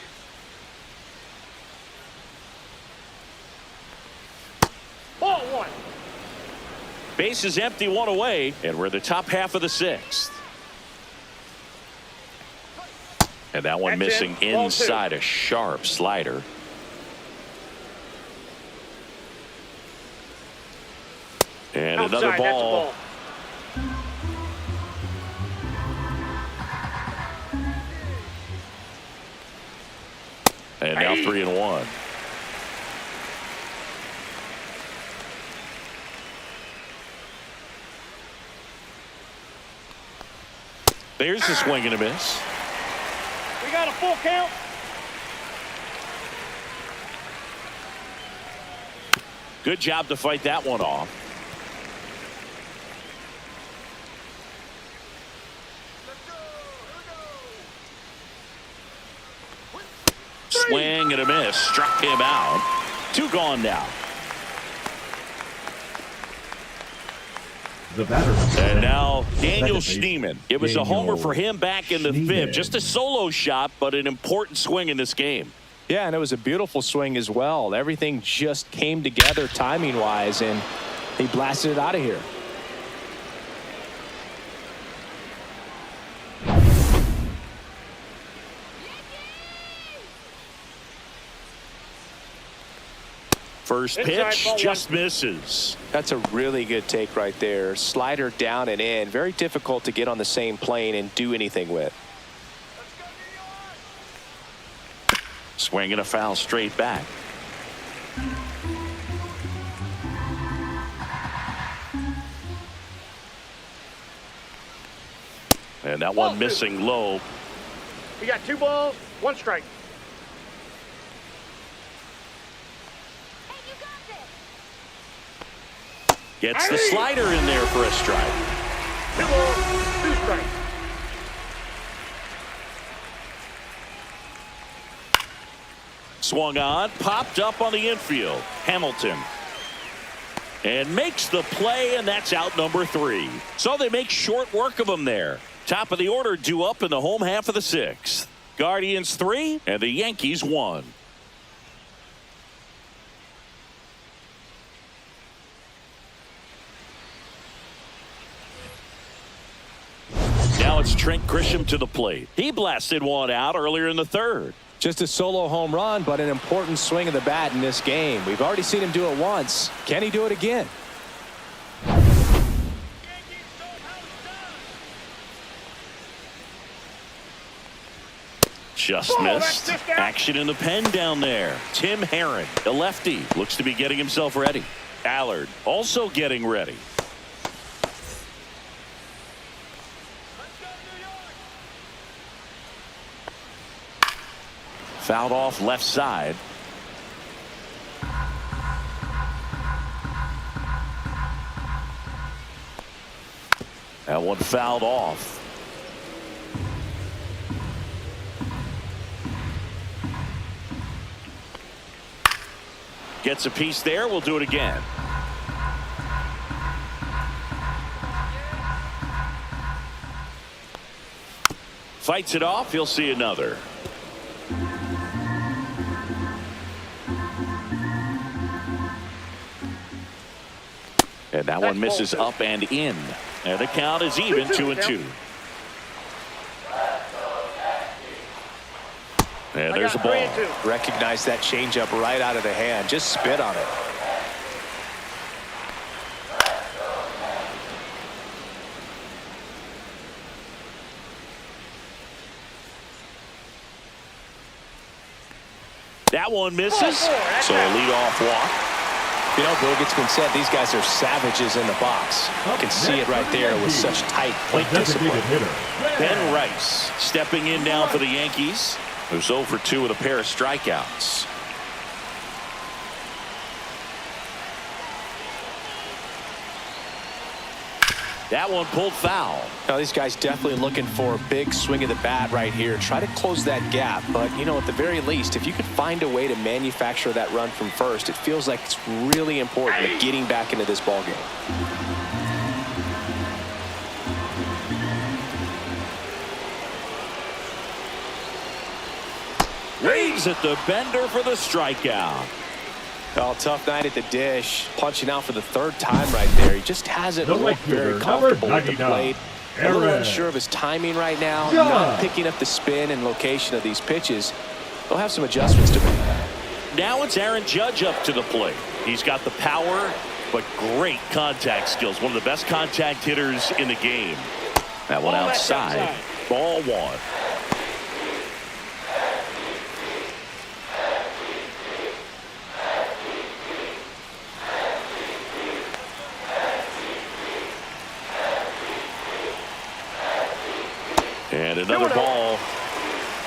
Ball 1.
Base is empty, 1 away, and we're the top half of the 6th. And that one
That's
missing
in.
inside, a sharp slider. And
Outside,
another ball.
That's a ball.
And now 3-1. There's the swing and a miss.
We got a full count.
Good job to fight that one off. Swing and a miss. Struck him out. 2 gone now.
The batter.
And now Daniel
Second base,
Schneemann. It was a homer for him
Daniel
back in the 5th.
Schneemann.
Just a solo shot, but an important swing in this game.
Yeah, and it was a beautiful swing as well. Everything just came together timing-wise, and he blasted it out of here.
First
Inside,
pitch
ball
just
1.
misses.
That's a really good take right there. Slider down and in. Very difficult to get on the same plane and do anything with.
Swing and a foul straight back. And that one missing low.
We got 2 balls, 1 strike.
Gets the slider in there for a strike.
2 balls, 2 strikes.
Swung on, popped up on the infield. Hamilton. And makes the play, and that's out number 3. So they make short work of him there. Top of the order due up in the home half of the 6th. Guardians 3 and the Yankees 1. Now it's Trent Grisham to the plate. He blasted one out earlier in the 3rd.
Just a solo home run, but an important swing of the bat in this game. We've already seen him do it once. Can he do it again?
Just missed. Action in the pen down there. Tim Herron, the lefty, looks to be getting himself ready. Allard also getting ready. Fouled off left side. That one fouled off. Gets a piece there. We'll do it again. Fights it off. He'll see another. And that one misses up and in. And the count is even 2-2. And there's a ball.
Recognize that changeup right out of the hand. Just spit on it.
That one misses. So a leadoff walk.
You know, Boog, it's been said these guys are savages in the box. You can see it right there with such tight plate discipline.
Ben Rice stepping in now for the Yankees, who's 0 for 2 with a pair of strikeouts. That one pulled foul.
Now, these guys definitely looking for a big swing of the bat right here. Try to close that gap. But, you know, at the very least, if you could find a way to manufacture that run from first, it feels like it's really important to getting back into this ballgame.
Waves at the bender for the strikeout.
Well, tough night at the dish. Punching out for the 3rd time right there. He just hasn't looked very comfortable with the plate. A little unsure of his timing right now. Not picking up the spin and location of these pitches. He'll have some adjustments to make.
Now it's Aaron Judge up to the plate. He's got the power, but great contact skills. One of the best contact hitters in the game. That one outside. Ball 1. And another ball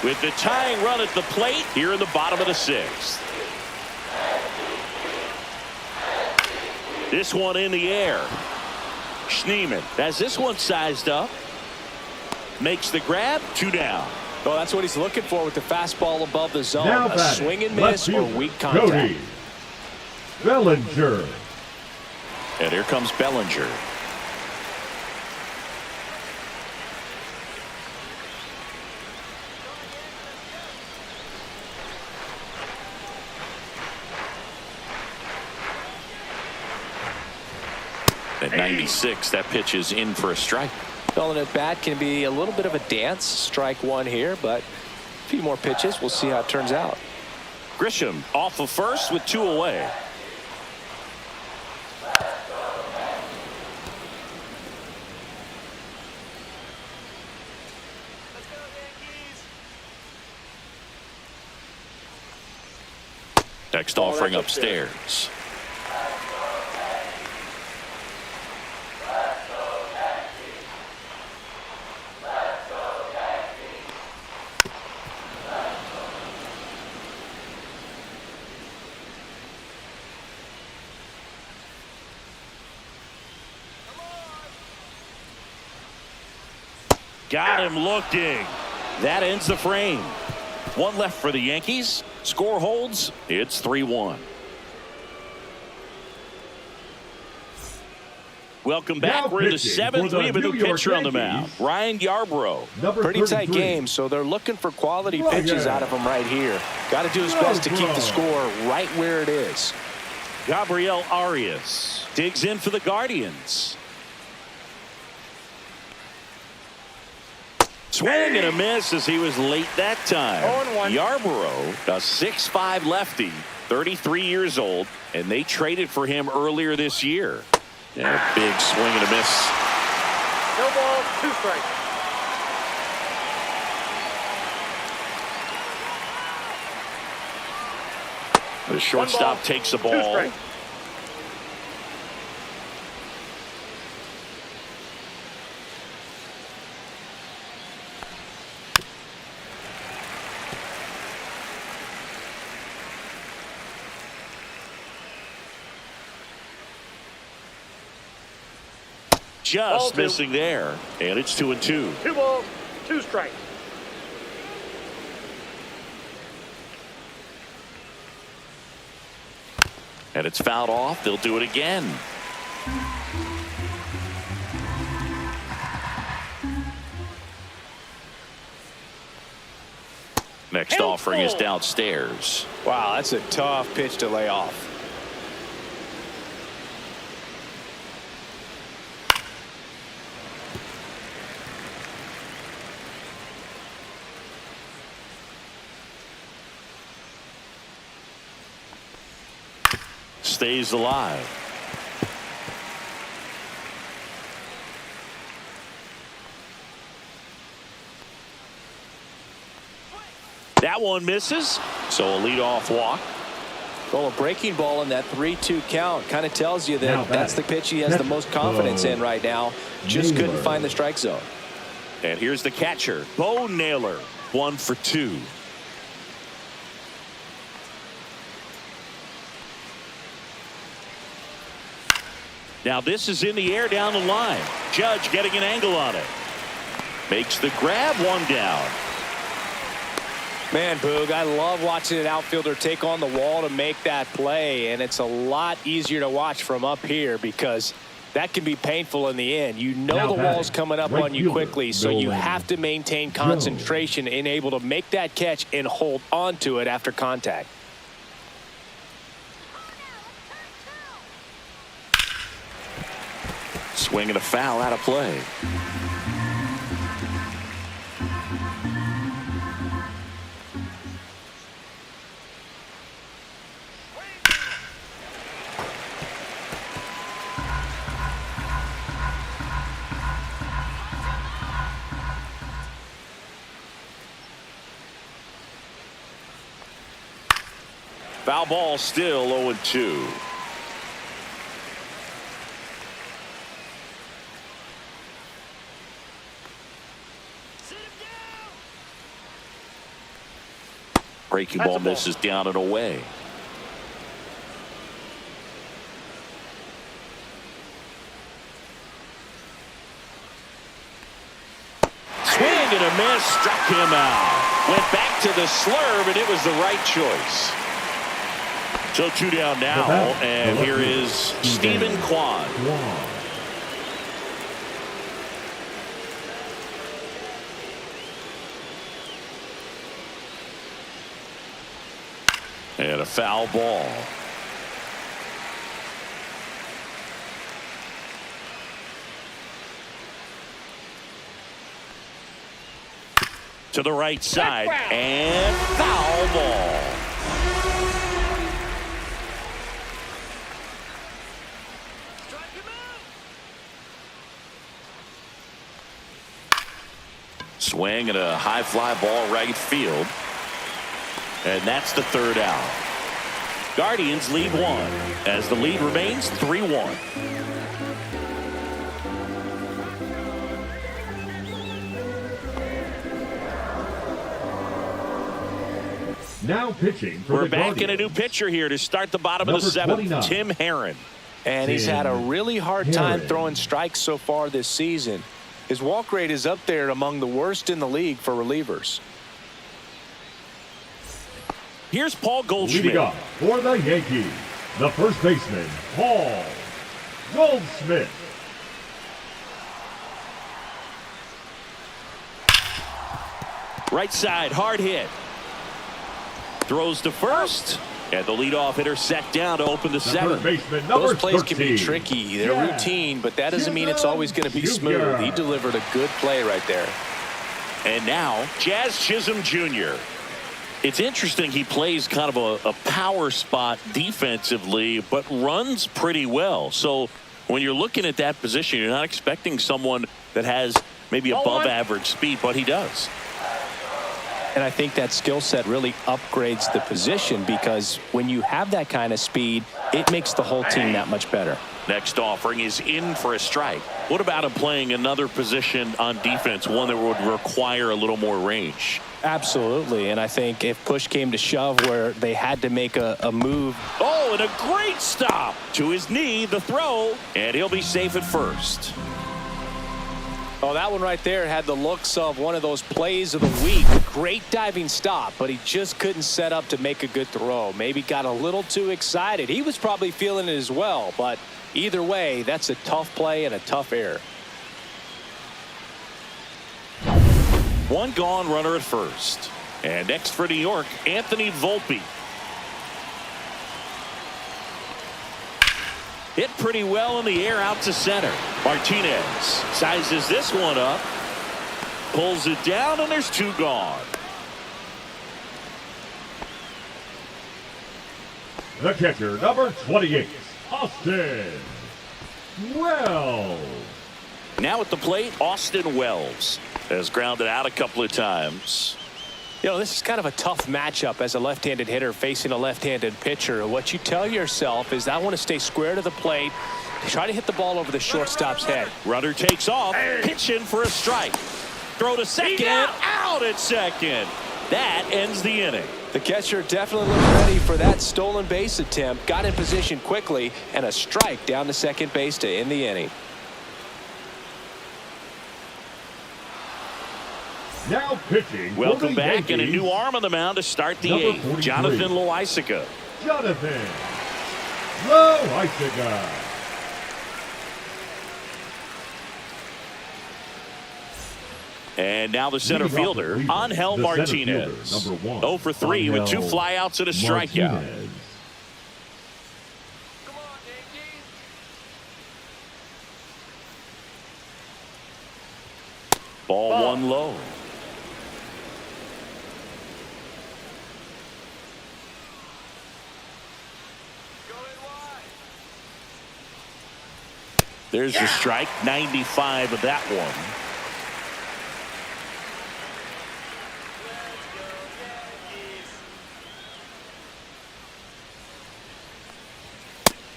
with the tying run at the plate here in the bottom of the 6th. This one in the air. Schneemann has this one sized up. Makes the grab. 2 down.
Well, that's what he's looking for with the fastball above the zone. A swing and miss or weak contact.
Cody Bellinger.
And here comes Bellinger. At 96, that pitch is in for a strike.
Well, and at bat can be a little bit of a dance. Strike 1 here, but a few more pitches. We'll see how it turns out.
Grisham off of first with 2 away. Next offering upstairs. Got him looking. That ends the frame. 1 left for the Yankees. Score holds. It's 3-1. Welcome back. We're in the 7th. We have a new pitcher on the mound. Ryan Yarbrough.
Pretty tight game, so they're looking for quality pitches out of him right here. Got to do his best to keep the score right where it is.
Gabriel Arias digs in for the Guardians. Swing and a miss as he was late that time.
0-1.
Yarbrough, a 6'5" lefty, 33 years old, and they traded for him earlier this year. And a big swing and a miss.
No ball, 2 strikes.
The shortstop takes the ball. Just missing there, and it's 2-2.
2 balls, 2 strikes.
And it's fouled off. They'll do it again. Next offering is downstairs.
Wow, that's a tough pitch to lay off.
Stays alive. That one misses, so a leadoff walk.
Well, a breaking ball in that 3-2 count kind of tells you that that's the pitch he has the most confidence in right now. Just couldn't find the strike zone.
And here's the catcher, Bo Naylor, 1 for 2. Now this is in the air down the line. Judge getting an angle on it. Makes the grab, 1 down.
Man, Boog, I love watching an outfielder take on the wall to make that play, and it's a lot easier to watch from up here because that can be painful in the end. You know the wall's coming up on you quickly, so you have to maintain concentration and able to make that catch and hold on to it after contact.
Swing and a foul out of play. Foul ball, still 0-2. Breaking ball misses down and away. Swing and a miss, struck him out. Went back to the slurve, and it was the right choice. So 2 down now, and here is Stephen Kwan. And a foul ball. To the right side, and foul ball. Swing and a high fly ball right field. And that's the 3rd out. Guardians lead 1 as the lead remains 3-1.
Now pitching for
We're back in a new pitcher here to start the bottom of the 7th, Tim Herron.
And he's had a really hard time throwing strikes so far this season. His walk rate is up there among the worst in the league for relievers.
Here's Paul Goldschmidt.
Leading up for the Yankees, the first baseman, Paul Goldschmidt.
Right side, hard hit. Throws to first. And the leadoff hitter set down to open the 7th.
Those plays can be tricky. They're routine, but that doesn't mean it's always going to be smooth. He delivered a good play right there.
And now, Jazz Chisholm Jr. It's interesting, he plays kind of a power spot defensively, but runs pretty well. So when you're looking at that position, you're not expecting someone that has maybe above average speed, but he does.
And I think that skill set really upgrades the position because when you have that kind of speed, it makes the whole team that much better.
Next offering is in for a strike. What about him playing another position on defense, one that would require a little more range?
Absolutely, and I think if push came to shove where they had to make a move.
Oh, and a great stop to his knee, the throw, and he'll be safe at first.
Oh, that one right there had the looks of one of those plays of the week. Great diving stop, but he just couldn't set up to make a good throw. Maybe got a little too excited. He was probably feeling it as well, but either way, that's a tough play and a tough error.
1 gone, runner at first. And next for New York, Anthony Volpe. Hit pretty well in the air out to center. Martinez sizes this one up. Pulls it down, and there's 2 gone.
The catcher, number 28, Austin Wells.
Now at the plate, Austin Wells has grounded out a couple of times.
You know, this is kind of a tough matchup as a left-handed hitter facing a left-handed pitcher. What you tell yourself is I want to stay square to the plate, try to hit the ball over the shortstop's head.
Runner takes off, pitch in for a strike. Throw to second, out at second. That ends the inning.
The catcher definitely looked ready for that stolen base attempt, got in position quickly, and a strike down to second base to end the inning.
Now pitching.
Welcome back, and a new arm on the mound to start the eighth. Jonathan Loaisiga.
Jonathan Loaisiga.
And now the center fielder, Angel Martinez. 0 for 3 with 2 flyouts and a strikeout. Ball 1 low. There's the strike, 95 of that one.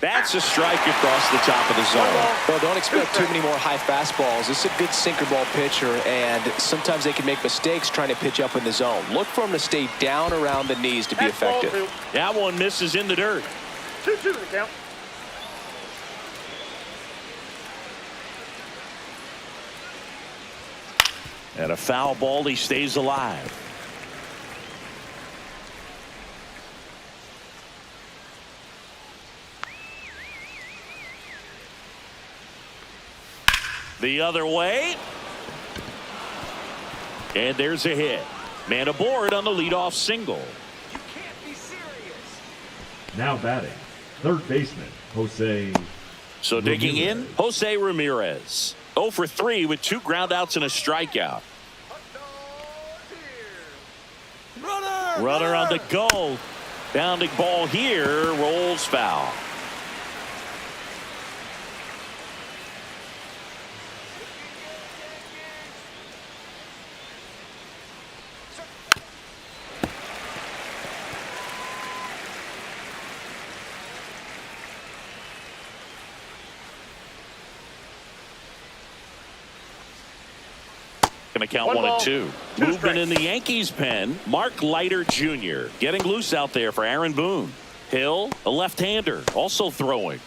That's a strike across the top of the zone.
Well, don't expect too many more high fastballs. This is a good sinker ball pitcher, and sometimes they can make mistakes trying to pitch up in the zone. Look for him to stay down around the knees to be effective.
That one misses in the dirt.
2-2 to the count.
And a foul ball, he stays alive. The other way. And there's a hit. Man aboard on the leadoff single.
You can't be serious.
Now batting, third baseman, Jose.
So digging in, Jose Ramirez. 0 for 3 with 2 groundouts and a strikeout. Runner on the go. Bounding ball here, rolls foul. Going to count 1 and 2. Movement in the Yankees pen. Mark Leiter Jr. getting loose out there for Aaron Boone. Hill, a left-hander, also throwing.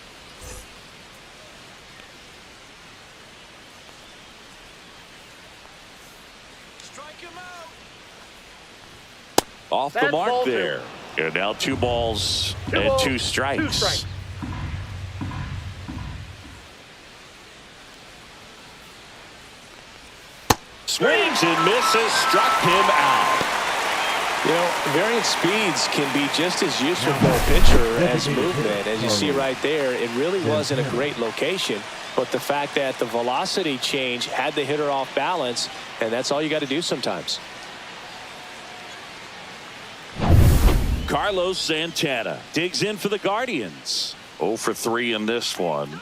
Strike him out.
Off the mark there. And now 2 balls and 2 strikes.
2 strikes.
Swings and misses, struck him out.
You know, varying speeds can be just as useful for a pitcher as movement. As you see right there, it really wasn't a great location, but the fact that the velocity change had the hitter off balance, and that's all you got to do sometimes.
Carlos Santana digs in for the Guardians. 0 for 3 in this one.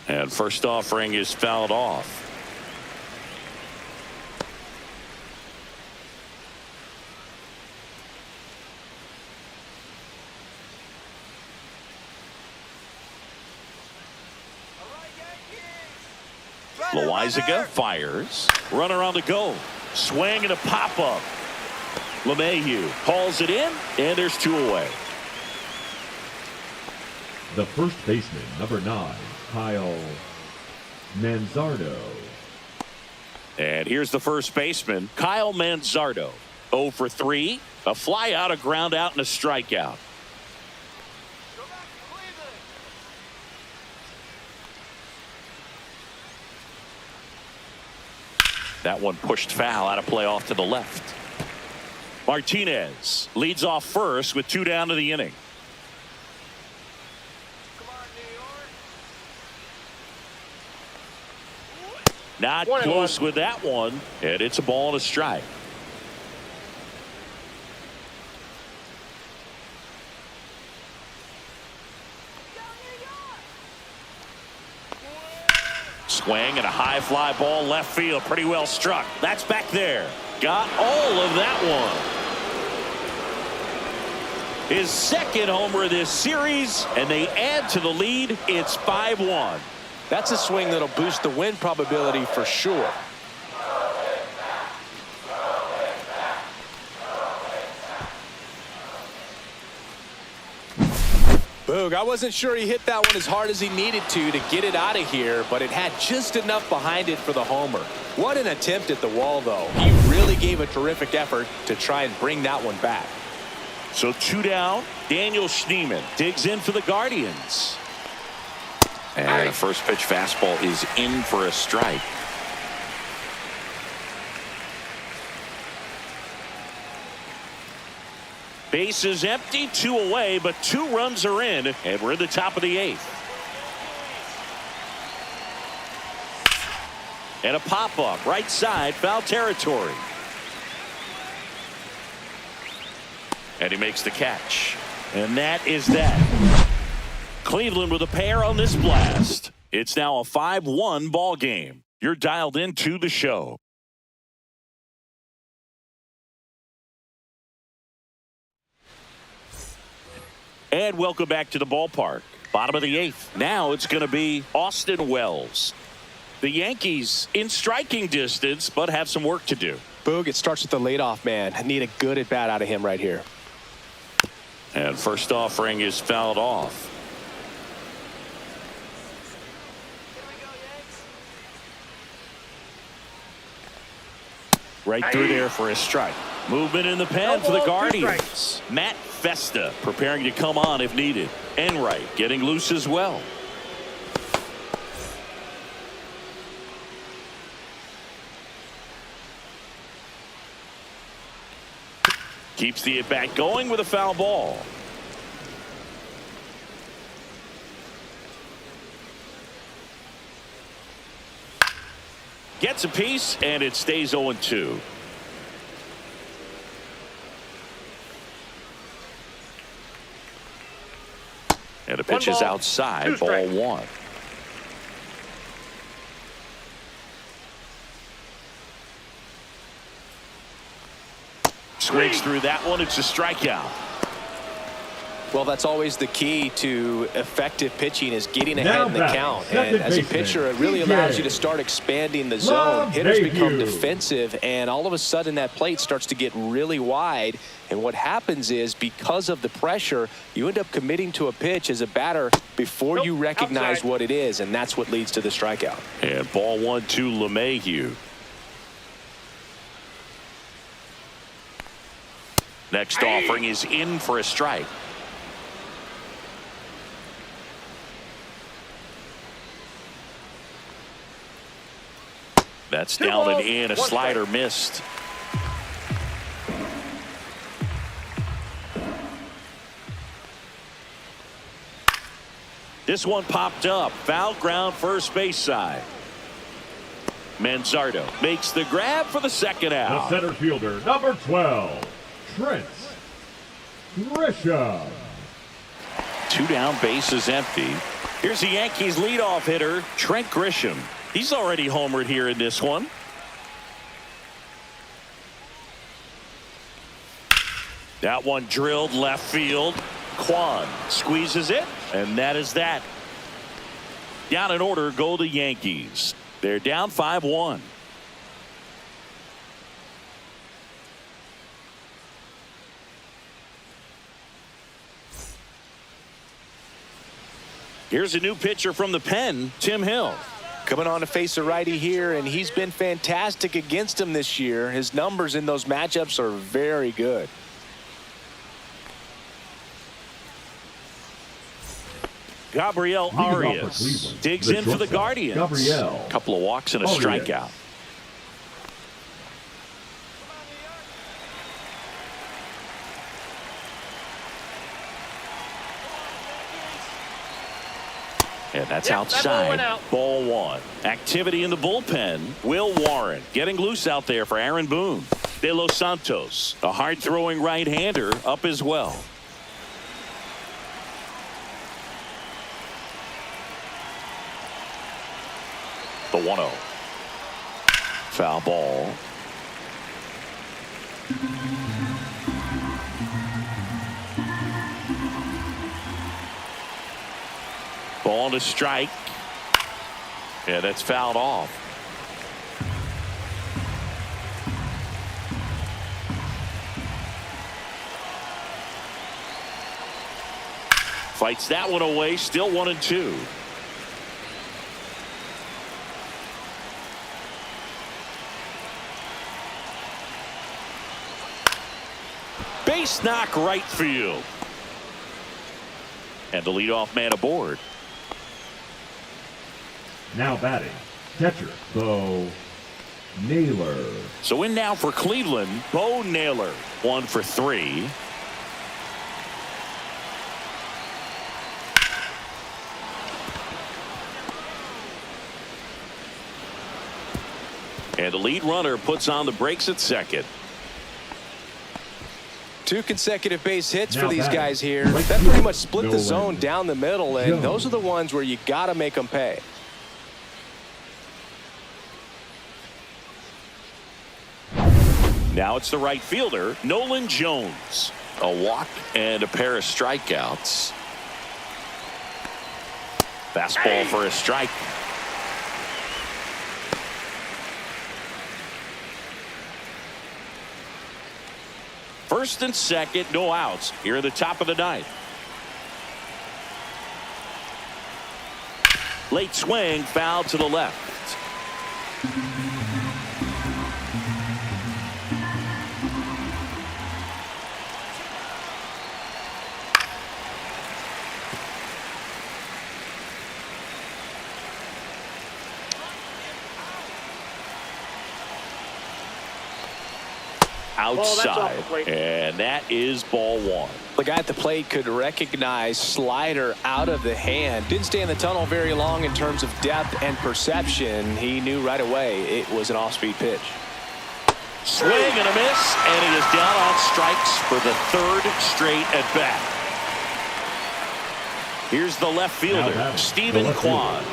And first offering is fouled off. Loaisiga fires. Runner on the go. Swing and a pop-up. LeMahieu hauls it in, and there's 2 away.
The first baseman, number 9, Kyle Manzardo.
And here's the first baseman, Kyle Manzardo. 0 for 3, a fly out, a ground out, and a strikeout. That one pushed foul, out of play off to the left. Martinez leads off first with 2 down to the inning. Not close with that one, and it's a ball and a strike. Swing and a high fly ball left field. Pretty well struck. That's back there. Got all of that one. His second homer this series, and they add to the lead. It's 5-1.
That's a swing that'll boost the win probability for sure. Boog, I wasn't sure he hit that one as hard as he needed to get it out of here, but it had just enough behind it for the homer. What an attempt at the wall, though. He really gave a terrific effort to try and bring that one back.
So 2 down. Daniel Schneemann digs in for the Guardians. And a first pitch fastball is in for a strike. Base is empty, 2 away, but 2 runs are in, and we're in the top of the 8th. And a pop-up, right side, foul territory. And he makes the catch. And that is that. Cleveland with a pair on this blast. It's now a 5-1 ball game. You're dialed into the show. And welcome back to the ballpark. Bottom of the 8th. Now it's going to be Austin Wells. The Yankees in striking distance, but have some work to do.
Boog, it starts with the leadoff man. I need a good at bat out of him right here.
And first offering is fouled off. Right through there for a strike. Movement in the pen for the Guardians. Matt Festa preparing to come on if needed. Enright getting loose as well. Keeps the at bat going with a foul ball. Gets a piece, and it stays 0-2. And the pitch is outside, ball 1. Swings through that one. It's a strikeout.
Well, that's always the key to effective pitching, is getting ahead in the count. And as a pitcher, it really allows you to start expanding the zone. Hitters become defensive, and all of a sudden that plate starts to get really wide. And what happens is, because of the pressure, you end up committing to a pitch as a batter before you recognize what it is, and that's what leads to the strikeout.
And ball 1 to LeMahieu. Next offering is in for a strike. That's down and in. A slider missed. This one popped up. Foul ground, first base side. Manzardo makes the grab for the second out.
The center fielder, number 12, Trent Grisham.
2 down, base is empty. Here's the Yankees leadoff hitter, Trent Grisham. He's already homered here in this one. That one drilled left field. Kwan squeezes it, and that is that. Down in order go the Yankees. They're down 5-1. Here's a new pitcher from the pen, Tim Hill.
Coming on to face a righty here, and he's been fantastic against him this year. His numbers in those matchups are very good.
Gabriel Arias digs in for the Guardians. A couple of walks and a strikeout. And that's outside. Ball 1. Activity in the bullpen. Will Warren getting loose out there for Aaron Boone. De Los Santos, a hard-throwing right-hander, up as well. The 1-0. Foul ball. Ball to strike. Yeah, that's fouled off. Fights that one away. Still 1-2. Base knock right field. And the leadoff man aboard.
Now batting, catcher, Bo Naylor.
So in now for Cleveland, Bo Naylor. 1 for 3. And the lead runner puts on the brakes at second.
2 consecutive base hits
Now
for these
batting,
guys here.
right
That
field,
pretty much split the
Nolan
zone down the middle, and
Jones.
those are the ones where you got to make them pay.
Now it's the right fielder, Nolan Jones. A walk and a pair of strikeouts. Fastball for a strike. First and second, no outs here in the top of the ninth. Late swing, foul to the left. Outside, and that is ball 1.
The guy at the plate could recognize slider out of the hand. Didn't stay in the tunnel very long in terms of depth and perception. He knew right away it was an off-speed pitch.
Swing and a miss, and he is down on strikes for the 3rd straight at bat. Here's the left fielder, Stephen Kwan.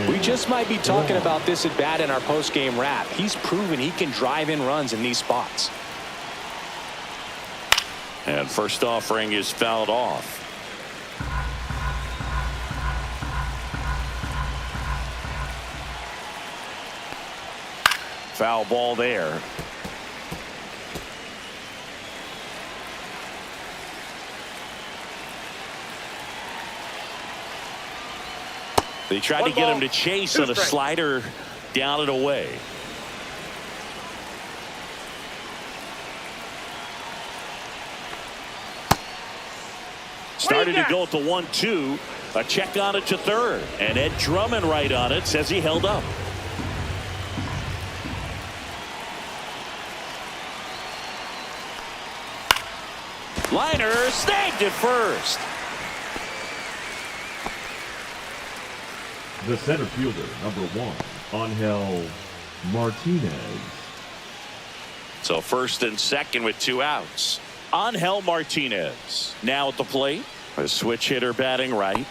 We just might be talking about this at bat in our post-game wrap. He's proven he can drive in runs in these spots.
And first offering is fouled off. Foul ball there. They tried to get him to chase on a slider down and away. Started to go at the 1-2. A check on it to third. And Ed Drummond right on it says he held up. Liner snagged at first.
The center fielder, number 1, Angel Martinez.
So first and second with 2 outs. Angel Martinez now at the plate. A switch hitter batting right.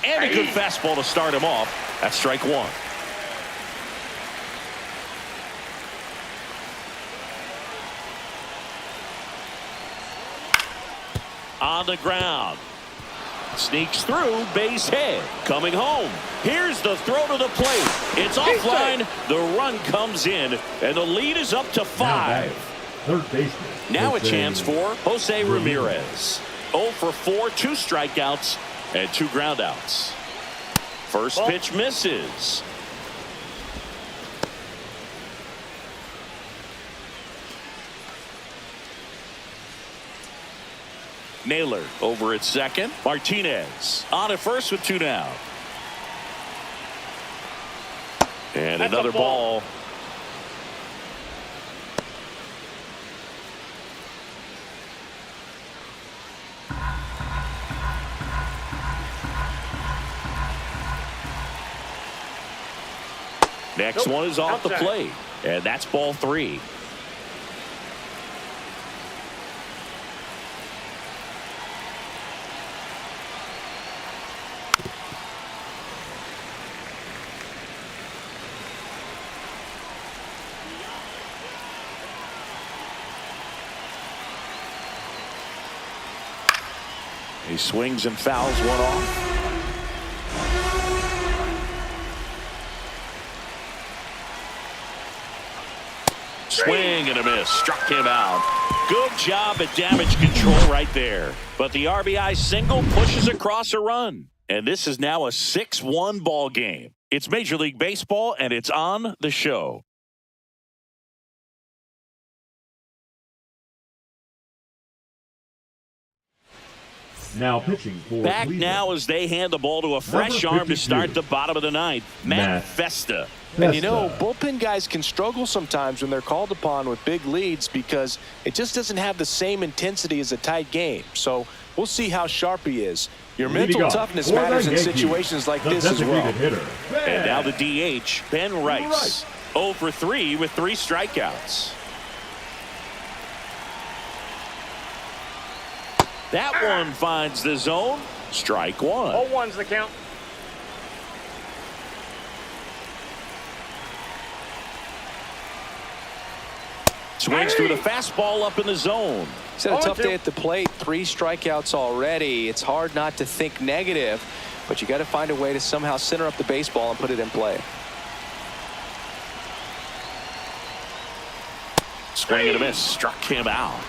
And a good fastball to start him off. That's strike 1. On the ground. Sneaks through, base hit. Coming home. Here's the throw to the plate. It's offline. The run comes in, and the lead is up to 5.
Third baseman.
Now a chance for Jose Ramirez. 0 for 4, 2 strikeouts, and 2 groundouts. First pitch misses. Naylor over at second. Martinez on at first with 2 down. And another ball. Next one is off the plate, and that's ball 3. He swings and fouls one off. Swing and a miss. Struck him out. Good job at damage control right there. But the RBI single pushes across a run. And this is now a 6-1 ball game. It's Major League Baseball, and it's on the show.
Now pitching for
Back
Cleveland.
now as they hand the ball to a fresh arm to start the bottom of the ninth. Matt Festa.
And you know, bullpen guys can struggle sometimes when they're called upon with big leads because it just doesn't have the same intensity as a tight game. So we'll see how sharp he is. Your mental toughness matters in situations like this as well.
And now the DH, Ben Rice. 0 for 3 with 3 strikeouts. That one finds the zone. Strike one.
0-1's the count.
Swings through the fastball up in the zone.
He's had a tough day at the plate. 3 strikeouts already. It's hard not to think negative, but you got to find a way to somehow center up the baseball and put it in play.
Swing and a miss. Struck him out.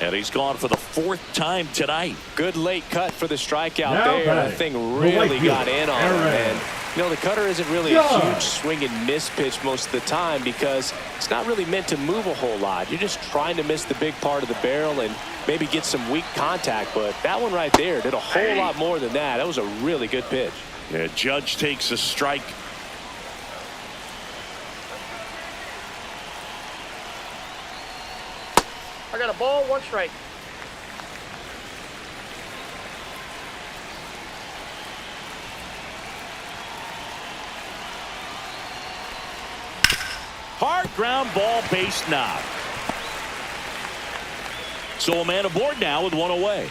And he's gone for the 4th time tonight.
Good late cut for the strikeout there. That thing really got in on him. And, you know, the cutter isn't really a huge swing and miss pitch most of the time because it's not really meant to move a whole lot. You're just trying to miss the big part of the barrel and maybe get some weak contact. But that one right there did a whole lot more than that. That was a really good pitch.
Yeah, Judge takes a strike.
I got a ball, 1 strike.
Hard ground ball, base knock. So a man aboard now with 1 away.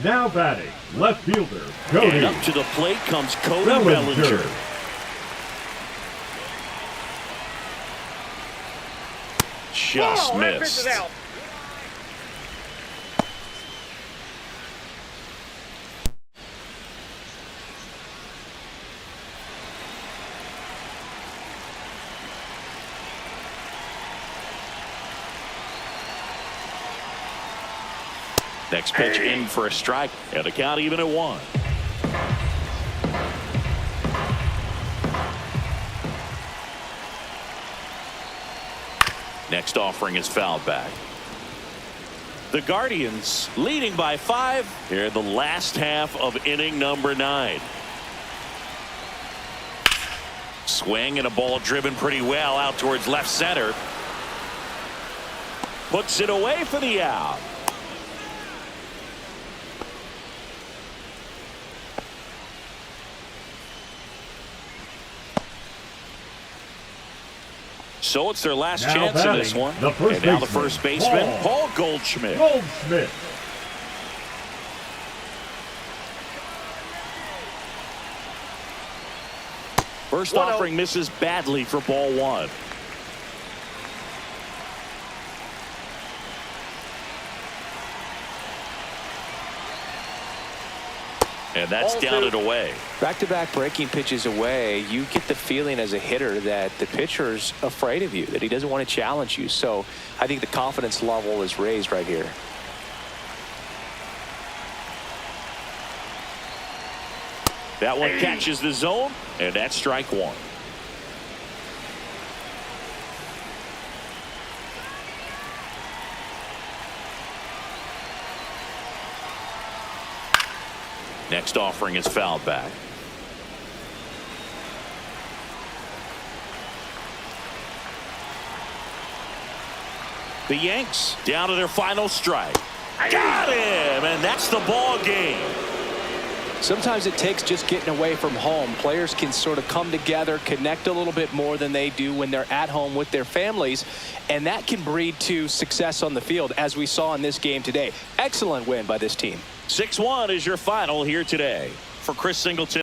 Now batting, left fielder, Cody.
And up to the plate comes Cody Bellinger. Just missed.
Out.
Next pitch in for a strike, and the count even at 1. Next offering is fouled back. The Guardians leading by 5 here in the last half of inning number 9. Swing and a ball driven pretty well out towards left center. Puts it away for the out. So it's their last chance in this one. And now the first baseman, Paul Goldschmidt. First offering misses badly for ball 1. And that's down and away.
Back-to-back breaking pitches away, you get the feeling as a hitter that the pitcher's afraid of you, that he doesn't want to challenge you. So I think the confidence level is raised right here.
That one catches the zone, and that's strike 1. Next offering is fouled back. The Yanks down to their final strike. Got him, and that's the ball game.
Sometimes it takes just getting away from home. Players can sort of come together, connect a little bit more than they do when they're at home with their families, and that can breed to success on the field, as we saw in this game today. Excellent win by this team.
6-1 is your final here today. For Chris Singleton.